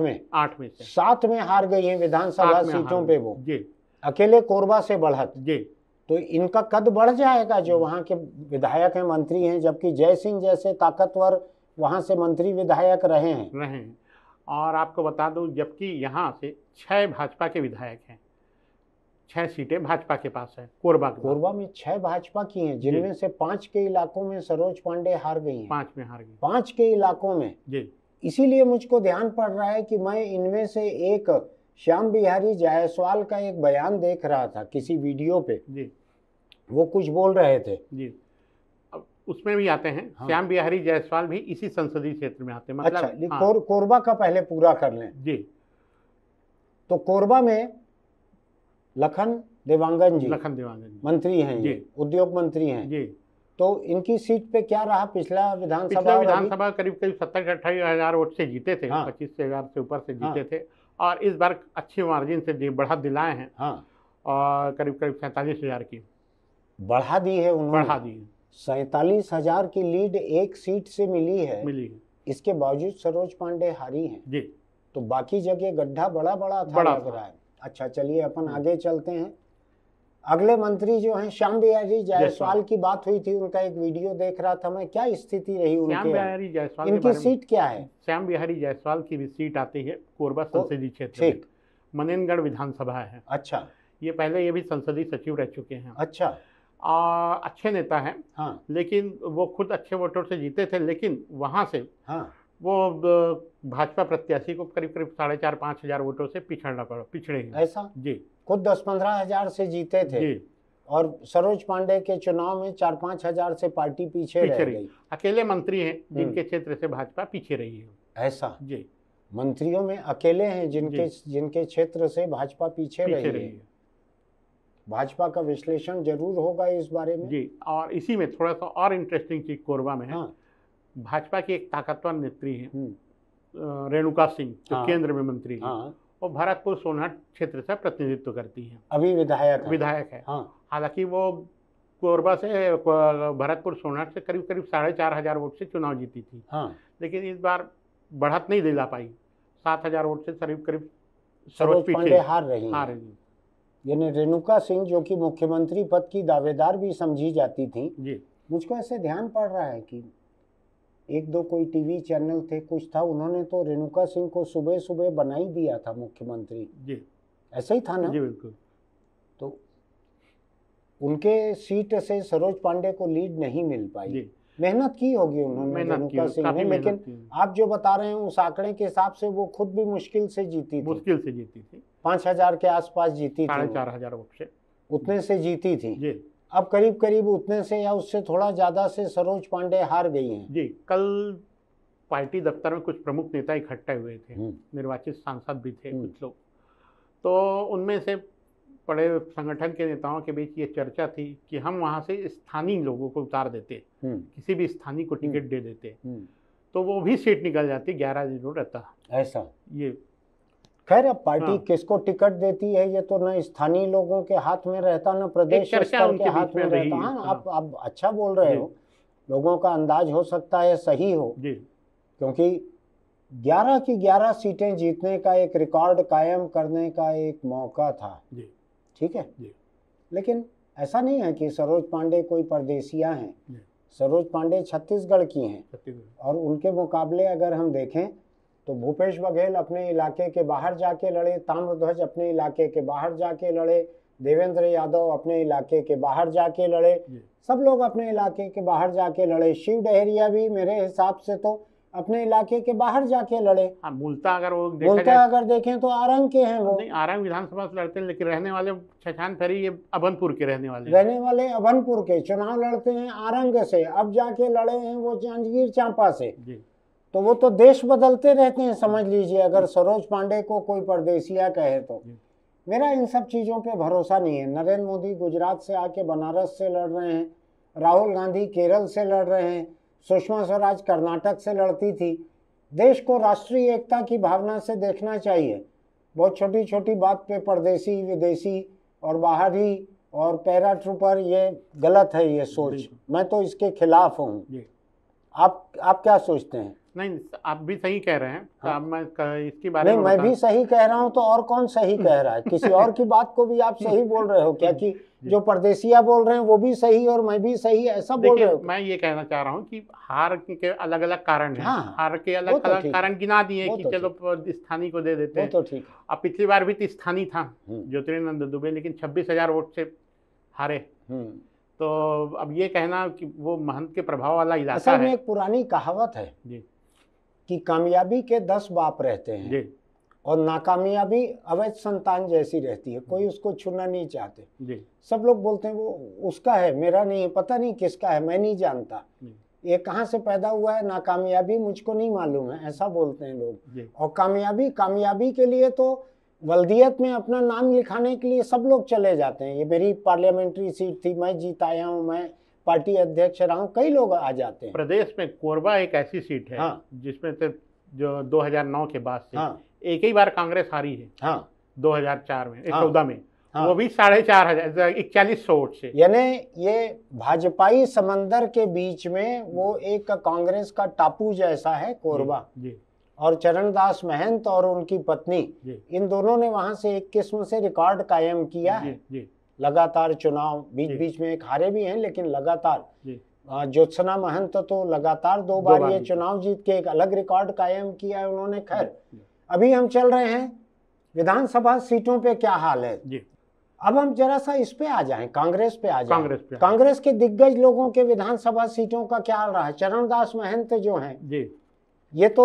में से 7 में हार गई है विधानसभा सीटों पे वो जी, अकेले कोरबा से बढ़त जी। तो इनका कद बढ़ जाएगा जो वहाँ के विधायक हैं, मंत्री हैं, जबकि जय सिंह जैसे ताकतवर वहाँ से मंत्री विधायक रहे हैं। और आपको बता दूं, जबकि यहाँ से 6 भाजपा के विधायक हैं, 6 सीटें भाजपा के पास है। कोरबा में 6 भाजपा की हैं, जिनमें से 5 के इलाकों में सरोज पांडे हार गई हैं। 5 में हार गई, 5 के इलाकों में जी। इसीलिए मुझको ध्यान पड़ रहा है कि मैं इनमें से एक श्याम बिहारी जायसवाल का एक बयान देख रहा था किसी वीडियो पे जी। वो कुछ बोल रहे थे जी, अब उसमें भी आते हैं। हाँ, श्याम बिहारी जायसवाल भी इसी संसदीय क्षेत्र में आते हैं। मतलब अच्छा, हाँ, कोरबा का पहले पूरा कर लें जी। तो कोरबा में लखन देवांगन जी मंत्री हैं जी, उद्योग मंत्री हैं जी। तो इनकी सीट पे क्या रहा? पिछला विधानसभा करीब 27-28 हजार वोट से जीते थे। हाँ, 25,000 से ऊपर से जीते थे, और इस बार अच्छे मार्जिन से बढ़ा दिलाए हैं। हाँ, और करीब 47,000 की बढ़ा दी है उन्होंने। बढ़ा दी 47,000 की लीड एक सीट से मिली है। इसके बावजूद सरोज पांडे हारी हैं जी। तो बाकी जगह गड्ढा बड़ा लग रहा है। अच्छा, चलिए अपन आगे चलते हैं। अगले मंत्री जो हैं श्याम बिहारी जायसवाल की बात हुई थी, उनका एक वीडियो देख रहा था मैं। क्या स्थिति रही उनके? श्याम बिहारी जायसवाल, इनकी सीट क्या है? श्याम बिहारी जायसवाल की भी सीट आती है कोरबा संसदीय क्षेत्र में, मनेनगढ़ विधानसभा है। अच्छा, ये पहले ये भी संसदीय सचिव रह चुके हैं। अच्छा, अच्छे नेता हैं। हाँ, लेकिन वो खुद अच्छे वोटों से जीते थे, लेकिन वहाँ से हाँ, वो भाजपा प्रत्याशी को करीब 4,500-5 हजार वोटों से पिछड़े हैं। ऐसा जी, खुद 10-15 हजार से जीते थे जी। और सरोज पांडे के चुनाव में 4-5 हजार से पार्टी पीछे रह गई। अकेले मंत्री हैं जिनके क्षेत्र से भाजपा पीछे रही है। ऐसा जी, मंत्रियों में अकेले हैं जिनके क्षेत्र से भाजपा पीछे रही है। भाजपा का विश्लेषण जरूर होगा इस बारे में। जी, और इसी में थोड़ा सा और इंटरेस्टिंग चीज कोरबा में है। हाँ। भाजपा की एक ताकतवर नेत्री है रेणुका सिंह, जो हाँ। केंद्र में मंत्री है। हाँ। वो भरतपुर सोनहट क्षेत्र से प्रतिनिधित्व करती हैं, अभी विधायक है। हाँ। हालांकि वो कोरबा से भरतपुर सोनहट से करीब करीब 4,500 वोट से चुनाव जीती थी। हाँ। लेकिन इस बार बढ़त नहीं दिला पाई, 7,000 वोट से करीब करीब सरोज पांडे हार रही हैं। यानी रेणुका सिंह जो कि मुख्यमंत्री पद की दावेदार भी समझी जाती थी जी। मुझको ऐसे ध्यान पड़ रहा है कि एक दो कोई टीवी चैनल थे, कुछ था, उन्होंने तो रेणुका सिंह को सुबह सुबह बना ही दिया था मुख्यमंत्री। जी, ऐसा ही था ना? जी बिल्कुल। तो उनके सीट से सरोज पांडे को लीड नहीं मिल पाई। मेहनत की होगी उन्होंने रेणुका सिंह ने, लेकिन आप जो बता रहे हैं उस आंकड़े के हिसाब से वो खुद भी मुश्किल से जीती थी। 5,000 के आसपास जीती थी, 4,500 वोट से, उतने से जीती थी। जी। अब करीब करीब उतने से या उससे थोड़ा ज्यादा से सरोज पांडे हार गई हैं। जी, कल पार्टी दफ्तर में कुछ प्रमुख नेता इकट्ठे हुए थे, निर्वाचित सांसद भी थे कुछ लोग। तो उनमें से बड़े संगठन के नेताओं के बीच ये चर्चा थी कि हम वहाँ से स्थानीय लोगों को उतार देते, किसी भी स्थानीय को टिकट दे देते, तो वो भी सीट निकल जाती, 11-0 रहता। ऐसा ये खैर अब पार्टी किसको टिकट देती है ये तो न स्थानीय लोगों के हाथ में रहता, न प्रदेश स्तर के हाथ में रहता। हाँ, आप अच्छा बोल रहे हो, लोगों का अंदाज हो सकता है सही हो, क्योंकि 11 की 11 सीटें जीतने का एक रिकॉर्ड कायम करने का एक मौका था। ठीक है, लेकिन ऐसा नहीं है कि सरोज पांडे कोई परदेसिया हैं। सरोज पांडे छत्तीसगढ़ की हैं, और उनके मुकाबले अगर हम देखें तो भूपेश बघेल अपने इलाके के बाहर जाके लड़े, ताम्रध्वज अपने इलाके के बाहर जाके लड़े, देवेंद्र यादव अपने इलाके के बाहर जाके लड़े, सब लोग अपने इलाके के बाहर जाके लड़े। शिव डहरिया भी मेरे हिसाब से तो अपने इलाके के बाहर जाके लड़े। मूलता अगर देखें तो आरंग के हैं वो। आरंग विधानसभा से लड़ते हैं, लेकिन रहने वाले छछान फेरी ये अभनपुर के रहने वाले अभनपुर के चुनाव लड़ते हैं आरंग से, अब जाके लड़े हैं वो जांजगीर चांपा से। तो वो तो देश बदलते रहते हैं, समझ लीजिए। अगर सरोज पांडे को कोई परदेसिया कहे तो मेरा इन सब चीज़ों पे भरोसा नहीं है। नरेंद्र मोदी गुजरात से आके बनारस से लड़ रहे हैं, राहुल गांधी केरल से लड़ रहे हैं, सुषमा स्वराज कर्नाटक से लड़ती थी। देश को राष्ट्रीय एकता की भावना से देखना चाहिए। बहुत छोटी छोटी बात पे परदेसी, विदेशी और बाहरी और पैराट्रूपर, ये गलत है ये सोच। मैं तो इसके खिलाफ हूँ। आप क्या सोचते हैं? नहीं, आप भी सही कह रहे हैं। हाँ? मैं इसकी बारे में मैं भी सही कह रहा हूँ, तो और कौन सही कह रहा है? किसी और की बात को भी आप सही बोल रहे हो क्या कि जो परदेसिया बोल रहे हैं वो भी सही और मैं भी सही, ऐसा बोल रहे हो? मैं ये कहना चाह रहा हूँ कि हार के अलग अलग कारण हैं। हाँ, हार के अलग अलग कारण गिना दिए कि चलो स्थानीय को दे देते हैं, तो ठीक है। अब पिछली बार भी तो स्थानीय था ज्योतिरादित्य दुबे, लेकिन 26,000 वोट से हारे। तो अब ये कहना कि वो महंत के प्रभाव वाला इलाका है। असल में एक पुरानी कहावत है कि कामयाबी के 10 बाप रहते हैं और नाकामयाबी अवैध संतान जैसी रहती है, कोई उसको छूना नहीं चाहते। सब लोग बोलते हैं वो उसका है, मेरा नहीं है, पता नहीं किसका है, मैं नहीं जानता, ये कहाँ से पैदा हुआ है, नाकामयाबी मुझको नहीं मालूम है, ऐसा बोलते हैं लोग। और कामयाबी के लिए तो वल्दियत में अपना नाम लिखाने के लिए सब लोग चले जाते हैं। ये मेरी पार्लियामेंट्री सीट थी, मैं जीत आया हूँ, मैं पार्टी अध्यक्ष रहा हूँ, कई लोग आ जाते हैं। प्रदेश में कोरबा एक ऐसी सीट है जिसमें से जो 2009 के बाद से एक ही बार कांग्रेस हारी है। 2004 में 14 में, वो भी 4,500 4100 वोट से। यानी ये भाजपाई समंदर के बीच में वो एक कांग्रेस का टापू जैसा है कोरबा। और चरणदास महंत और उनकी पत्नी, इन दोनों ने वहां से एक किस्म से रिकॉर्ड कायम किया है। लगातार चुनाव, बीच बीच में एक हारे भी हैं, लेकिन लगातार। ज्योत्सना महंत तो लगातार 2 बार ये चुनाव जीत के एक अलग रिकॉर्ड कायम किया है उन्होंने। खैर, अभी हम चल रहे हैं विधानसभा सीटों पे क्या हाल है। अब हम जरा सा इस पे आ जाएं, कांग्रेस पे आ जाएं। कांग्रेस के दिग्गज लोगों के विधानसभा सीटों का क्या हाल रहा है। चरणदास महंत जो हैं, ये तो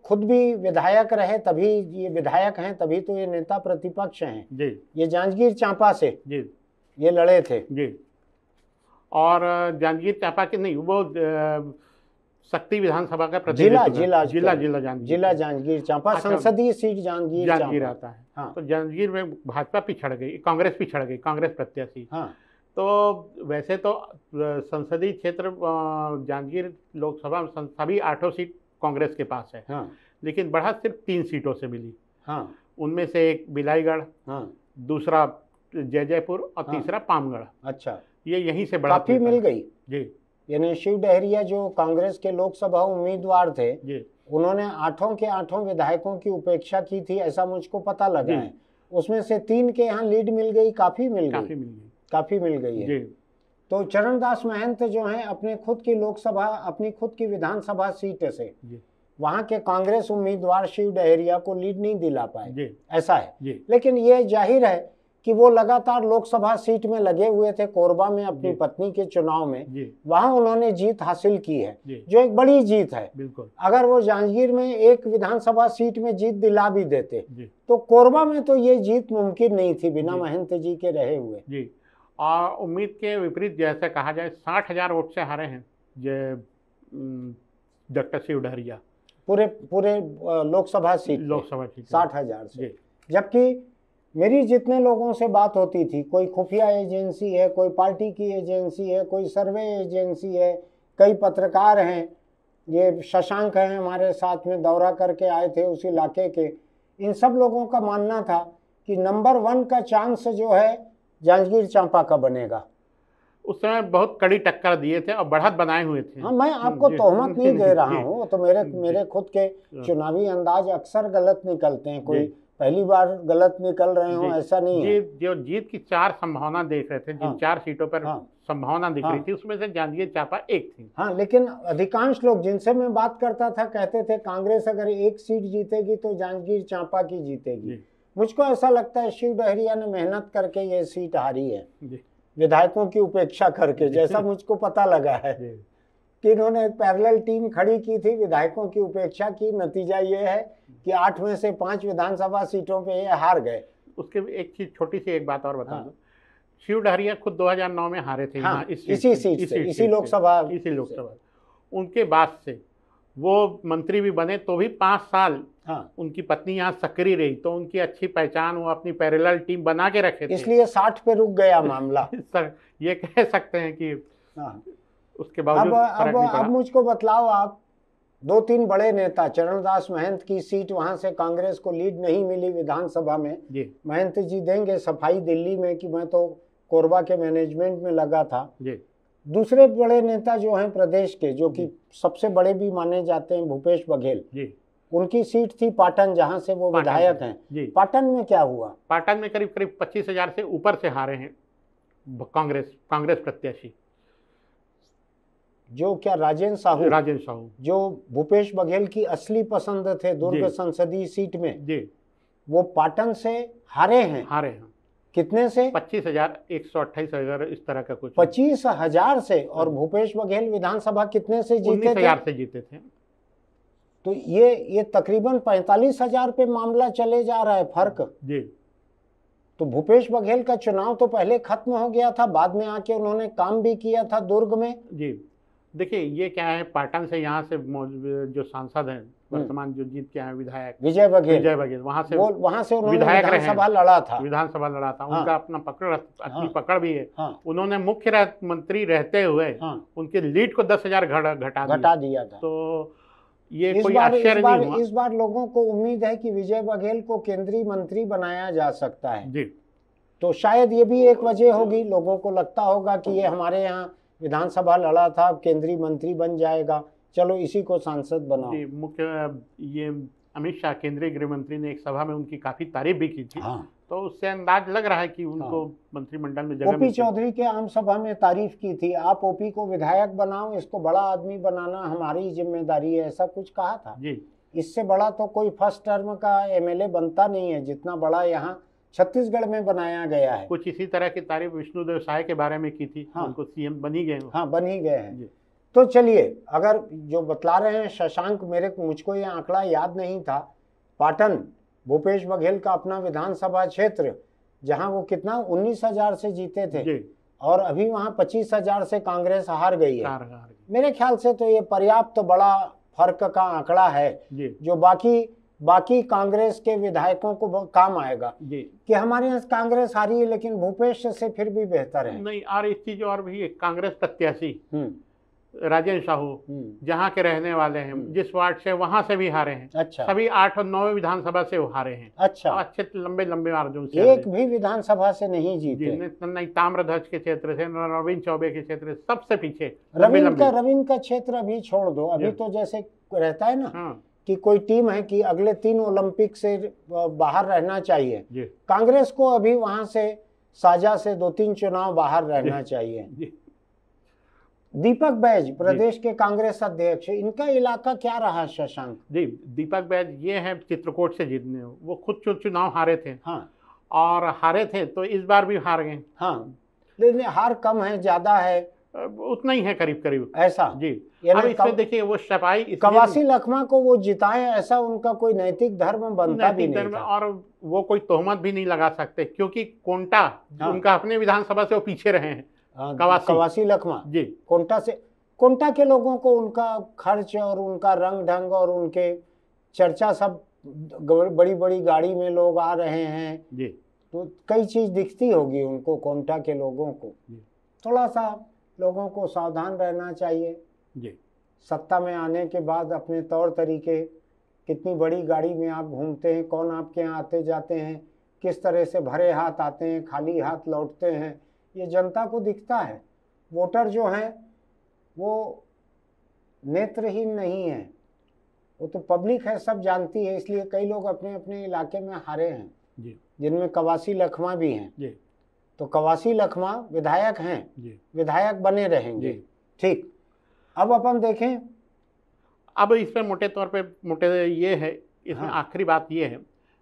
खुद भी विधायक रहे, तभी ये विधायक हैं, तभी तो ये नेता प्रतिपक्ष हैं। ये जांजगीर चांपा से ये लड़े थे। और जांजगीर चांपा के नहीं, वो शक्ति विधानसभा का जिला जिला जांजगीर चांपा, अच्छा, संसदीय सीट जांजगीर आता है। हाँ। तो जांजगीर में भाजपा पिछड़ गई, कांग्रेस पिछड़ गई, कांग्रेस प्रत्याशी। हाँ। तो वैसे तो संसदीय क्षेत्र जांजगीर लोकसभा सभी 8 सीट कांग्रेस के पास है। हाँ। लेकिन बढ़त सिर्फ 3 सीटों से मिली। हाँ। उनमें से एक बिलाईगढ़, हाँ। दूसरा जयजयपुर और हाँ। तीसरा पामगढ़। अच्छा, ये यहीं से बढ़त काफी मिल गई जी। यानी शिव डहरिया जो कांग्रेस के लोकसभा उम्मीदवार थे जी, उन्होंने 8 के 8 विधायकों की उपेक्षा की थी, ऐसा मुझको पता लगा है। उसमें से 3 के यहाँ लीड मिल गई, काफी मिल गई है। तो चरणदास महंत जो हैं अपने खुद की लोकसभा, अपनी खुद की विधानसभा सीट से वहां के कांग्रेस उम्मीदवार शिव डहरिया को लीड नहीं दिला पाए, ऐसा है। लेकिन ये जाहिर है कि वो लगातार लोकसभा सीट में लगे हुए थे। कोरबा में अपनी पत्नी के चुनाव में वहां उन्होंने जीत हासिल की है, जो एक बड़ी जीत है। बिल्कुल। अगर वो जांजगीर में एक विधानसभा सीट में जीत दिला भी देते तो कोरबा में तो ये जीत मुमकिन नहीं थी बिना महंत जी के रहे हुए। जी, और उम्मीद के विपरीत जैसे कहा जाए 60,000 वोट से हारे हैं डॉक्टर शिव डहरिया पूरे लोकसभा सीट 60,000 से। जबकि मेरी जितने लोगों से बात होती थी, कोई खुफिया एजेंसी है, कोई पार्टी की एजेंसी है, कोई सर्वे एजेंसी है, कई पत्रकार हैं, ये शशांक हैं हमारे साथ में दौरा करके आए थे उस इलाके के, इन सब लोगों का मानना था कि नंबर 1 का चांस जो है जांजगीर चांपा का बनेगा। उस समय बहुत कड़ी टक्कर दिए थे और बढ़त बनाए हुए थे। हाँ, मैं आपको तोहमत नहीं दे रहा हूँ, तो मेरे खुद के चुनावी अंदाज अक्सर गलत निकलते हैं, कोई पहली बार गलत निकल रहे हो ऐसा नहीं है। जो जीत की 4 संभावना देख रहे थे, जिन 4 सीटों पर संभावना दिख रही थी उसमें से जांजगीर चांपा एक थी। हाँ, लेकिन अधिकांश लोग जिनसे मैं बात करता था कहते थे कांग्रेस अगर एक सीट जीतेगी तो जांजगीर चांपा की जीतेगी। मुझको ऐसा लगता है शिव डहरिया ने मेहनत करके ये सीट हारी है, विधायकों की उपेक्षा करके, जैसा मुझको पता लगा है कि इन्होंने एक पैरेलल टीम खड़ी की थी, विधायकों की उपेक्षा की। नतीजा ये है कि 8 में से 5 विधानसभा सीटों पे ये हार गए। उसके एक चीज छोटी सी एक बात और बता दूं, शिव डहरिया खुद 2009 में हारे थे। हाँ, इसी लोकसभा। उनके बाद से वो मंत्री भी बने तो भी 5 साल उनकी पत्नी यहाँ सक्रिय रही, तो उनकी अच्छी पहचान, वो अपनी पैरेलल टीम बना के रखे थे, इसलिए 60 पे रुक गया मामला। सर ये कह सकते हैं कि उसके बावजूद अब मुझको बतलाओ आप, 2-3 बड़े नेता, चरणदास महंत की सीट वहां से कांग्रेस को लीड नहीं मिली विधानसभा में। महंत जी देंगे सफाई दिल्ली में कि मैं तो कोरबा के मैनेजमेंट में लगा था। दूसरे बड़े नेता जो हैं प्रदेश के, जो कि सबसे बड़े भी माने जाते हैं, भूपेश बघेल, उनकी सीट थी पाटन, जहां से वो विधायक हैं। पाटन में क्या हुआ? पाटन में करीब 25,000 से ऊपर से हारे हैं कांग्रेस प्रत्याशी, जो क्या राजेंद्र साहू जो भूपेश बघेल की असली पसंद थे दुर्ग संसदीय सीट में, वो पाटन से हारे हैं। कितने से? 25,000, 128,000 इस तरह का कुछ। 25,000 से। और भूपेश बघेल विधानसभा कितने से जीते थे? 19,000 से जीते थे। तो ये तकरीबन 45,000 पे मामला चले जा रहा है फर्क। तो भूपेश बघेल का चुनाव तो पहले खत्म हो गया था, बाद में आके उन्होंने काम भी किया था दुर्ग में। देखिए ये क्या है, पाटन से यहाँ से जो सांसद हैं वर्तमान जो जीत के हैं विधायक विजय बघेल, वहाँ से उन्होंने विधानसभा लड़ा था। उनका अपनी पकड़ भी है। उन्होंने मुख्य मंत्री रहते हुए उनके लीड को 10,000 घटा दिया था। तो ये कोई आश्चर्य नहीं हुआ। इस बार लोगों को उम्मीद है कि विजय बघेल को केंद्रीय मंत्री बनाया जा सकता है। तो शायद ये भी एक वजह होगी, लोगों को लगता होगा कि ये हमारे यहाँ विधानसभा लड़ा था, केंद्रीय मंत्री बन जाएगा, चलो इसी को सांसद बनाओ। मुख्य ये अमित शाह केंद्रीय गृह मंत्री ने एक सभा में उनकी काफी तारीफ भी की थी। तो उससे अंदाज लग रहा है कि उनको मंत्रिमंडल में जगह। ओपी चौधरी के आम सभा में तारीफ की थी, आप ओपी को विधायक बनाओ, इसको बड़ा आदमी बनाना हमारी जिम्मेदारी है, ऐसा कुछ कहा था। इससे बड़ा तो कोई फर्स्ट टर्म का एमएलए बनता नहीं है जितना बड़ा यहाँ छत्तीसगढ़ में बनाया गया है। कुछ इसी तरह की तारीफ विष्णुदेव साय के बारे में की थी। उनको सीएम बन ही गए। बन ही गए हैं। तो चलिए, अगर जो बतला रहे हैं शशांक, मुझको ये आंकड़ा याद नहीं था। पाटन भूपेश बघेल का अपना विधानसभा क्षेत्र, जहां वो कितना 19,000 से जीते थे, और अभी वहाँ 25,000 से कांग्रेस हार गई है। हार गई। मेरे ख्याल से तो ये पर्याप्त बड़ा फर्क का आंकड़ा है जो बाकी कांग्रेस के विधायकों को काम आएगा कि हमारे यहाँ कांग्रेस हारी है लेकिन भूपेश से फिर भी बेहतर है। नहीं, और एक चीज और भी है, कांग्रेस प्रत्याशी राजेंद्र साहू जहाँ के रहने वाले हैं, जिस वार्ड से, वहां से भी हारे हैं। अच्छा। सभी 8 और 9 विधानसभा से हारे हैं। अच्छा। अच्छे लंबे लंबे मार्जिन से। एक भी विधानसभा से नहीं जीते। नहीं, ताम्रध्वज के क्षेत्र से, रविंद्र चौबे के क्षेत्र से, सबसे पीछे। रविंद्र का क्षेत्र अभी छोड़ दो, अभी तो जैसे रहता है ना कि कोई टीम है कि अगले 3 ओलंपिक से बाहर रहना चाहिए, कांग्रेस को अभी वहां से साझा से 2-3 चुनाव बाहर रहना चाहिए। दीपक बैज प्रदेश के कांग्रेस अध्यक्ष, इनका इलाका क्या रहा शशांक? जी, दीपक बैज ये है चित्रकूट से जीतने, वो खुद चुनाव हारे थे। हाँ। और हारे थे तो इस बार भी हार गए। हाँ, लेकिन हार कम है ज्यादा है? उतना ही है, करीब करीब ऐसा। जी। अब इसमें देखिए वो सफाई, कवासी लखमा को वो जिताए, ऐसा उनका कोई नैतिक धर्म बनता भी नहीं था। और वो कोई तोहमत भी नहीं लगा सकते क्योंकि कोंटा उनका अपने विधानसभा से वो पीछे रहे हैं। कवासी लखमा जी कोंटा के लोगों को उनका खर्च और उनका रंग ढंग और उनके चर्चा, सब बड़ी बड़ी गाड़ी में लोग आ रहे हैं जी, तो कई चीज दिखती होगी उनको, कोंटा के लोगों को। थोड़ा सा लोगों को सावधान रहना चाहिए जी। सत्ता में आने के बाद अपने तौर तरीके, कितनी बड़ी गाड़ी में आप घूमते हैं, कौन आपके यहाँ आते जाते हैं, किस तरह से भरे हाथ आते हैं, खाली हाथ लौटते हैं, ये जनता को दिखता है। वोटर जो हैं वो नेत्रहीन नहीं है, वो तो पब्लिक है, सब जानती है। इसलिए कई लोग अपने अपने इलाके में हारे हैं जी, जिनमें कवासी लखमा भी हैं जी। तो कवासी लखमा विधायक हैं जी, विधायक बने रहेंगे। ठीक, अब अपन देखें, अब इसमें मोटे ये है, इसमें आखिरी बात ये है,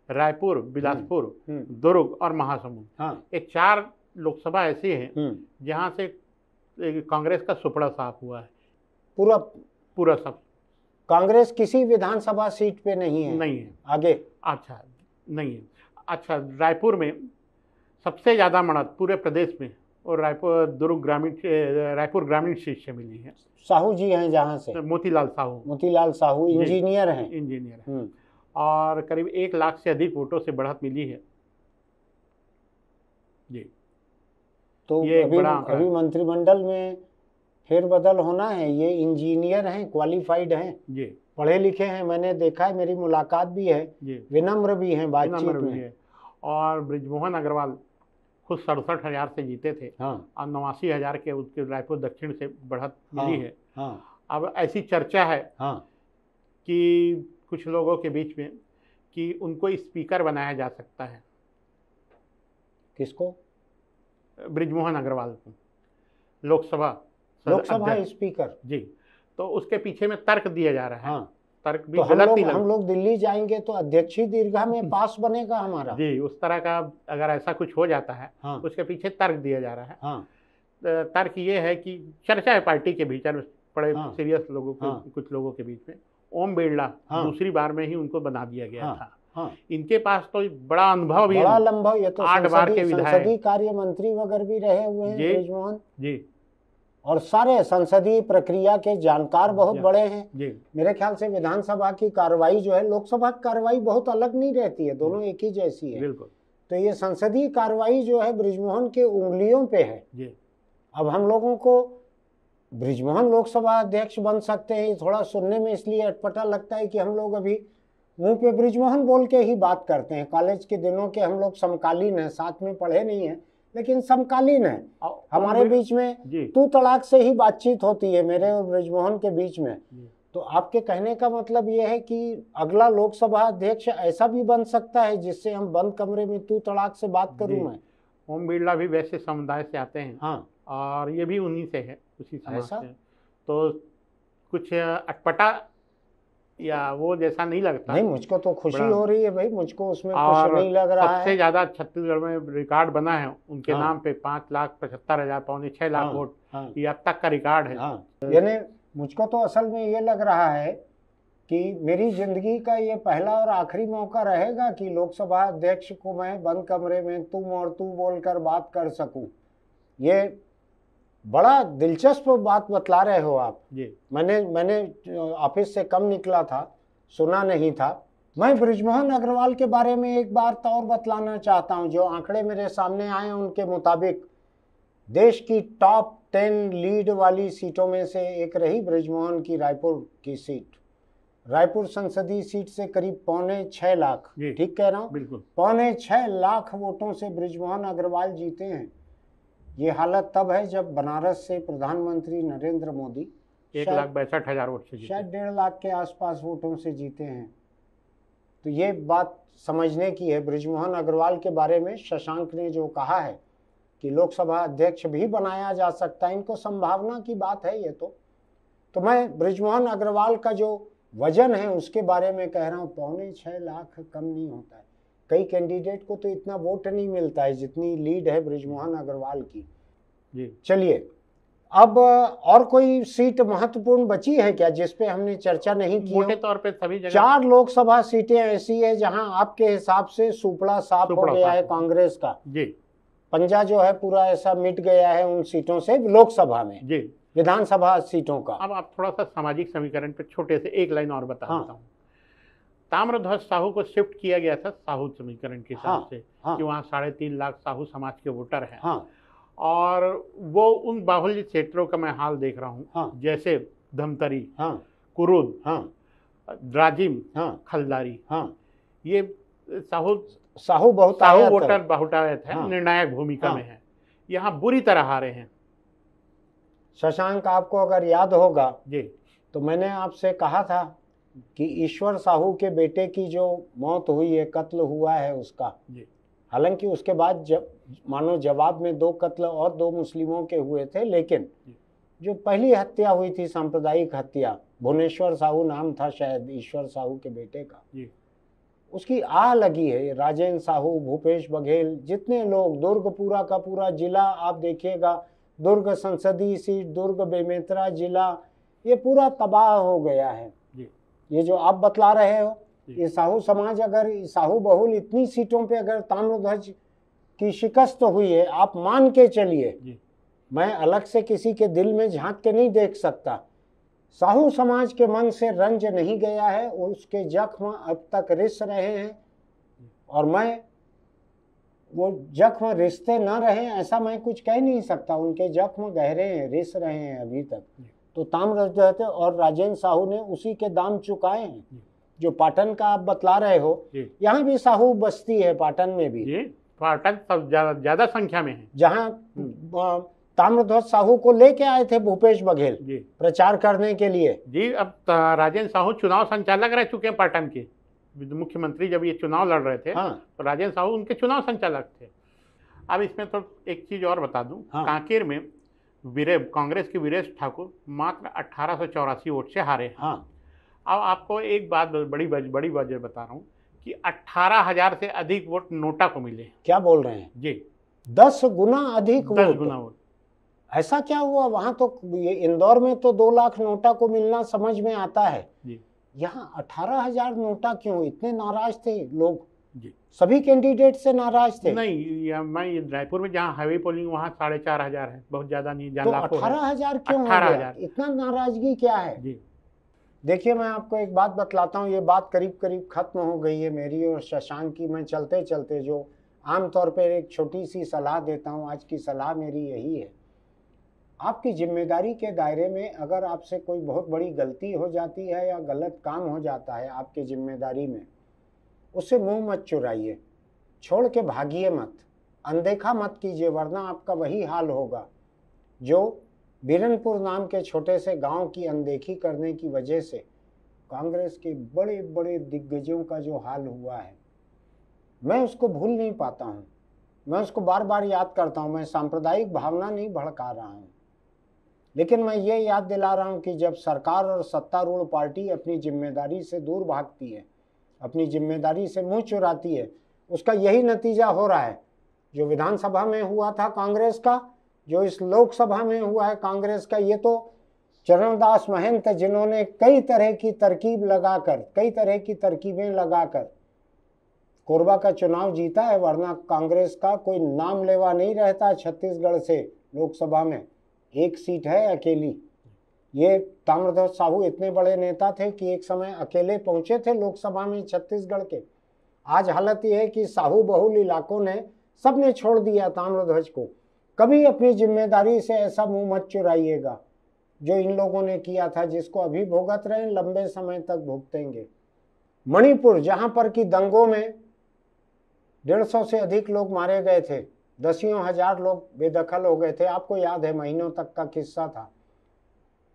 रायपुर, बिलासपुर, दुर्ग और महासमुंद, ये 4 लोकसभा ऐसी है जहां से कांग्रेस का सुपड़ा साफ हुआ है। पूरा सब कांग्रेस किसी विधानसभा सीट पे नहीं है आगे। अच्छा, नहीं है। अच्छा, रायपुर में सबसे ज्यादा बढ़त पूरे प्रदेश में, और रायपुर ग्रामीण सीट से मिली है। साहू जी हैं जहाँ से, मोतीलाल साहू इंजीनियर हैं। और करीब 1 लाख से अधिक वोटों से बढ़त मिली है जी। तो ये अभी मंत्रिमंडल में फेरबदल होना है। ये इंजीनियर हैं, क्वालिफाइड हैं जी, पढ़े लिखे हैं, मैंने देखा है, मेरी मुलाकात भी है, विनम्र भी हैं बातचीत में। और बृजमोहन अग्रवाल खुद 67,000 से जीते थे। और 89,000 के उसके रायपुर दक्षिण से बढ़त मिली है। अब ऐसी चर्चा है कि कुछ लोगों के बीच में कि उनको स्पीकर बनाया जा सकता है। किसको? बृजमोहन अग्रवाल को लोकसभा स्पीकर जी। तो उसके पीछे में तर्क दिया जा रहा है। तर्क भी तो गलत नहीं हम लोग दिल्ली जाएंगे तो अध्यक्षी दीर्घा में पास बनेगा हमारा जी। उस तरह का अगर ऐसा कुछ हो जाता है, उसके पीछे तर्क दिया जा रहा है। तर्क ये है कि चर्चा है पार्टी के भीतर, बड़े सीरियस लोगों के, कुछ लोगों के बीच में, ओम बिरला दूसरी बार में ही उनको बना दिया गया था। इनके पास तो बड़ा अनुभव भी, बड़ा लंबा, ये तो 8 बार के विधायक, संसदीय कार्य मंत्री वगैरह भी रहे हुए हैं बृजमोहन जी, और सारे संसदीय प्रक्रिया के जानकार बहुत बड़े हैं जी। मेरे ख्याल से विधानसभा की कार्रवाई जो है, लोकसभा की कार्रवाई बहुत अलग नहीं रहती है, दोनों एक ही जैसी है। बिल्कुल। तो ये संसदीय कार्रवाई जो है बृजमोहन के उंगलियों पे है जी। अब हम लोगों को बृजमोहन लोकसभा अध्यक्ष बन सकते हैं, थोड़ा सुनने में इसलिए अटपटा लगता है कि हम लोग अभी मुंह पे बृजमोहन बोल के ही बात करते हैं। कॉलेज के दिनों के हम लोग समकालीन हैं, साथ में पढ़े नहीं हैं लेकिन समकालीन है। हमारे बीच में तू तड़ाक से ही बातचीत होती है मेरे और बृजमोहन के बीच में। तो आपके कहने का मतलब ये है कि अगला लोकसभा अध्यक्ष ऐसा भी बन सकता है जिससे हम बंद कमरे में तू तड़ाक से बात करूं मैं? ओम बिरला भी वैसे समुदाय से आते हैं और ये भी उन्हीं से है, उसी समाज से। तो कुछ अटपटा या वो जैसा नहीं लगता। नहीं, मुझको तो खुशी हो रही है भाई, मुझको उसमें कुछ नहीं लग रहा है। सबसे ज्यादा छत्तीसगढ़ में रिकॉर्ड बना है उनके नाम पे, 5,75,000 पौने 6 लाख वोट, ये अब तक का रिकॉर्ड है। यानी मुझको तो असल में ये लग रहा है कि मेरी जिंदगी का ये पहला और आखिरी मौका रहेगा कि लोकसभा अध्यक्ष को मैं बंद कमरे में तुम और तू बोलकर बात कर सकूं। ये बड़ा दिलचस्प बात बतला रहे हो आप जी। मैंने ऑफिस से कम निकला था, सुना नहीं था। मैं बृजमोहन अग्रवाल के बारे में एक बात और बतलाना चाहता हूं। जो आंकड़े मेरे सामने आए उनके मुताबिक देश की टॉप 10 लीड वाली सीटों में से एक रही बृजमोहन की रायपुर की सीट। रायपुर संसदीय सीट से करीब 5.25 लाख, ठीक कह रहा हूँ, बिल्कुल 5.25 लाख वोटों से बृजमोहन अग्रवाल जीते हैं। ये हालत तब है जब बनारस से प्रधानमंत्री नरेंद्र मोदी 1,62,000 वोट से शायद 1.5 लाख के आसपास वोटों से जीते हैं। तो ये बात समझने की है। बृजमोहन अग्रवाल के बारे में शशांक ने जो कहा है कि लोकसभा अध्यक्ष भी बनाया जा सकता है, इनको संभावना की बात है ये तो मैं बृजमोहन अग्रवाल का जो वजन है उसके बारे में कह रहा हूँ। 5.25 लाख कम नहीं होता है। कई कैंडिडेट को तो इतना वोट नहीं मिलता है जितनी लीड है बृजमोहन अग्रवाल की जी। चलिए, अब और कोई सीट महत्वपूर्ण बची है क्या जिस पे हमने चर्चा नहीं की? मोटे तौर पे सभी जगह 4 लोकसभा सीटें ऐसी है जहां आपके हिसाब से सुपड़ा साफ हो गया है कांग्रेस का जी। पंजा जो है पूरा ऐसा मिट गया है उन सीटों से लोकसभा में जी। विधानसभा सीटों का। अब आप थोड़ा सा सामाजिक समीकरण पे छोटे से एक लाइन और बता देता हूँ। ताम्रध्वज साहू को शिफ्ट किया गया था साहू समीकरण के हिसाब से कि वहाँ 3.5 लाख साहू समाज के वोटर हैं। और वो उन बाहुल्य क्षेत्रों का मैं हाल देख रहा हूँ, जैसे धमतरी, कुरुद, राजिम, खलदारी, ये साहू वोटर बहुतायत है, निर्णायक भूमिका में है, यहाँ बुरी तरह हारे हैं। शशांक, आपको अगर याद होगा जी, तो मैंने आपसे कहा था कि ईश्वर साहू के बेटे की जो मौत हुई है, कत्ल हुआ है उसका, हालांकि उसके बाद मानो जवाब में 2 कत्ल और 2 मुस्लिमों के हुए थे, लेकिन जो पहली हत्या हुई थी सांप्रदायिक हत्या, भुवनेश्वर साहू नाम था शायद ईश्वर साहू के बेटे का, उसकी आह लगी है। राजेंद्र साहू, भूपेश बघेल, जितने लोग, दुर्ग पूरा का पूरा जिला आप देखिएगा, दुर्ग संसदीय सीट, दुर्ग बेमेतरा जिला, ये पूरा तबाह हो गया है। ये जो आप बतला रहे हो, ये साहू समाज, अगर साहू बहुल इतनी सीटों पे अगर ताम्रध्वज की शिकस्त हुई है, आप मान के चलिए, मैं अलग से किसी के दिल में झांक के नहीं देख सकता, साहू समाज के मन से रंज नहीं गया है, उसके जख्म अब तक रिस रहे हैं, और मैं वो जख्म रिश्ते न रहे ऐसा मैं कुछ कह नहीं सकता। उनके जख्म गहरे हैं, रिस रहे हैं अभी तक। तो ताम्रध्वज और राजेंद्र साहू ने उसी के दाम चुकाए हैं। जो पाटन का आप बतला रहे हो, यहाँ भी साहू बस्ती है, पाटन में भी, पाटन सब ज्यादा संख्या में है, जहाँ ताम्रध्वज साहू को लेके आए थे भूपेश बघेल प्रचार करने के लिए। जी, अब राजेंद्र साहू चुनाव संचालक रह चुके हैं पाटन के। मुख्यमंत्री जब ये चुनाव लड़ रहे थे तो राजेंद्र साहू उनके चुनाव संचालक थे। अब इसमें तो एक चीज और बता दूं, कांकेर में कांग्रेस के वीरेश ठाकुर मात्र 1884 वोट से हारे हैं। अब आपको एक बात बड़ी वजह बता रहा हूँ कि 18,000 से अधिक वोट नोटा को मिले। क्या बोल रहे हैं जी? 10 गुना अधिक 10 गुना वोट। ऐसा क्या हुआ? वहां तो ये इंदौर में तो 2 लाख नोटा को मिलना समझ में आता है, यहाँ 18,000 नोटा क्यों? इतने नाराज थे लोग जी? सभी कैंडिडेट से नाराज थे? नहीं, मैं रायपुर में जहाँ हाईवे पोलिंग वहाँ 4,500 है, बहुत ज्यादा नहीं। तो 18,000 क्यों? 18,000 इतना नाराजगी क्या है जी? देखिए, मैं आपको एक बात बतलाता हूँ, ये बात करीब करीब खत्म हो गई है मेरी और शशांक की। मैं चलते चलते जो आमतौर पर एक छोटी सी सलाह देता हूँ, आज की सलाह मेरी यही है, आपकी जिम्मेदारी के दायरे में अगर आपसे कोई बहुत बड़ी गलती हो जाती है या गलत काम हो जाता है आपकी जिम्मेदारी में, उससे मुंह मत चुराइए, छोड़ के भागिए मत, अनदेखा मत कीजिए, वरना आपका वही हाल होगा जो बीरनपुर नाम के छोटे से गांव की अनदेखी करने की वजह से कांग्रेस के बड़े बड़े दिग्गजों का जो हाल हुआ है, मैं उसको भूल नहीं पाता हूँ। मैं उसको बार बार याद करता हूँ। मैं सांप्रदायिक भावना नहीं भड़का रहा हूँ, लेकिन मैं ये याद दिला रहा हूँ कि जब सरकार और सत्तारूढ़ पार्टी अपनी जिम्मेदारी से दूर भागती है, अपनी जिम्मेदारी से मुंह चुराती है, उसका यही नतीजा हो रहा है। जो विधानसभा में हुआ था कांग्रेस का, जो इस लोकसभा में हुआ है कांग्रेस का, ये तो चरणदास महंत जिन्होंने कई तरह की तरकीब लगाकर, कई तरह की तरकीबें लगाकर कोरबा का चुनाव जीता है, वरना कांग्रेस का कोई नाम लेवा नहीं रहता छत्तीसगढ़ से लोकसभा में। एक सीट है अकेली। ये ताम्रध्वज साहू इतने बड़े नेता थे कि एक समय अकेले पहुंचे थे लोकसभा में छत्तीसगढ़ के। आज हालत यह है कि साहू बहुल इलाकों ने सबने छोड़ दिया ताम्रध्वज को। कभी अपनी जिम्मेदारी से ऐसा मुंह मत चुराइएगा जो इन लोगों ने किया था, जिसको अभी भुगत रहे हैं, लंबे समय तक भुगतेंगे। मणिपुर, जहां पर कि दंगों में 150 से अधिक लोग मारे गए थे, दसियों हजार लोग बेदखल हो गए थे, आपको याद है, महीनों तक का किस्सा था।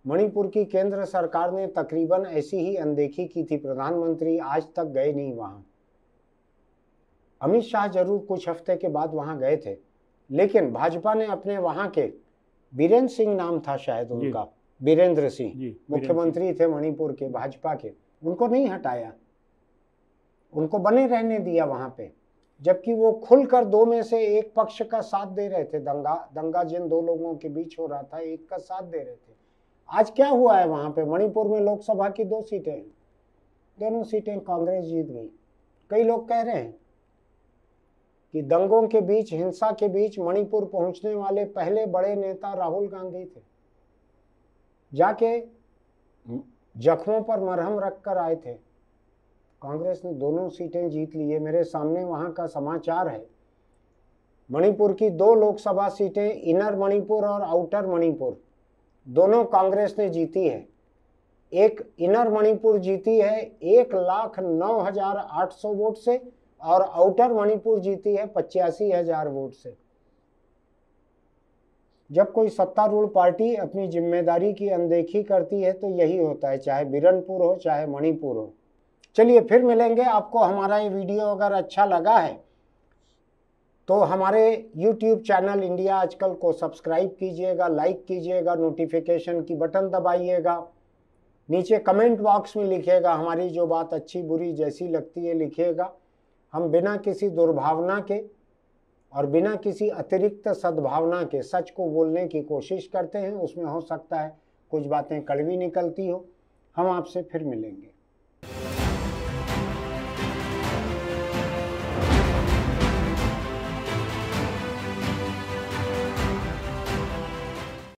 मणिपुर की केंद्र सरकार ने तकरीबन ऐसी ही अनदेखी की थी। प्रधानमंत्री आज तक गए नहीं वहां। अमित शाह जरूर कुछ हफ्ते के बाद वहां गए थे, लेकिन भाजपा ने अपने वहां के बीरेंद्र सिंह नाम था शायद उनका, बीरेंद्र सिंह मुख्यमंत्री थे मणिपुर के भाजपा के, उनको नहीं हटाया, उनको बने रहने दिया वहां पे, जबकि वो खुलकर दो में से एक पक्ष का साथ दे रहे थे। दंगा जिन दो लोगों के बीच हो रहा था, एक का साथ दे रहे थे। आज क्या हुआ है वहां पे? मणिपुर में लोकसभा की 2 सीटें हैं, दोनों सीटें कांग्रेस जीत गई। कई लोग कह रहे हैं कि दंगों के बीच, हिंसा के बीच मणिपुर पहुंचने वाले पहले बड़े नेता राहुल गांधी थे। जाके जख्मों पर मरहम रख कर आए थे। कांग्रेस ने दोनों सीटें जीत ली है। मेरे सामने वहां का समाचार है। मणिपुर की 2 लोकसभा सीटें, इनर मणिपुर और आउटर मणिपुर, दोनों कांग्रेस ने जीती है। एक इनर मणिपुर जीती है 1,09,800 वोट से, और आउटर मणिपुर जीती है 85,000 वोट से। जब कोई सत्तारूढ़ पार्टी अपनी जिम्मेदारी की अनदेखी करती है तो यही होता है, चाहे बिरनपुर हो चाहे मणिपुर हो। चलिए फिर मिलेंगे। आपको हमारा ये वीडियो अगर अच्छा लगा है तो हमारे YouTube चैनल इंडिया आजकल को सब्सक्राइब कीजिएगा, लाइक कीजिएगा, नोटिफिकेशन की बटन दबाइएगा, नीचे कमेंट बॉक्स में लिखिएगा, हमारी जो बात अच्छी बुरी जैसी लगती है लिखिएगा। हम बिना किसी दुर्भावना के और बिना किसी अतिरिक्त सद्भावना के सच को बोलने की कोशिश करते हैं। उसमें हो सकता है कुछ बातें कड़वी निकलती हो। हम आपसे फिर मिलेंगे।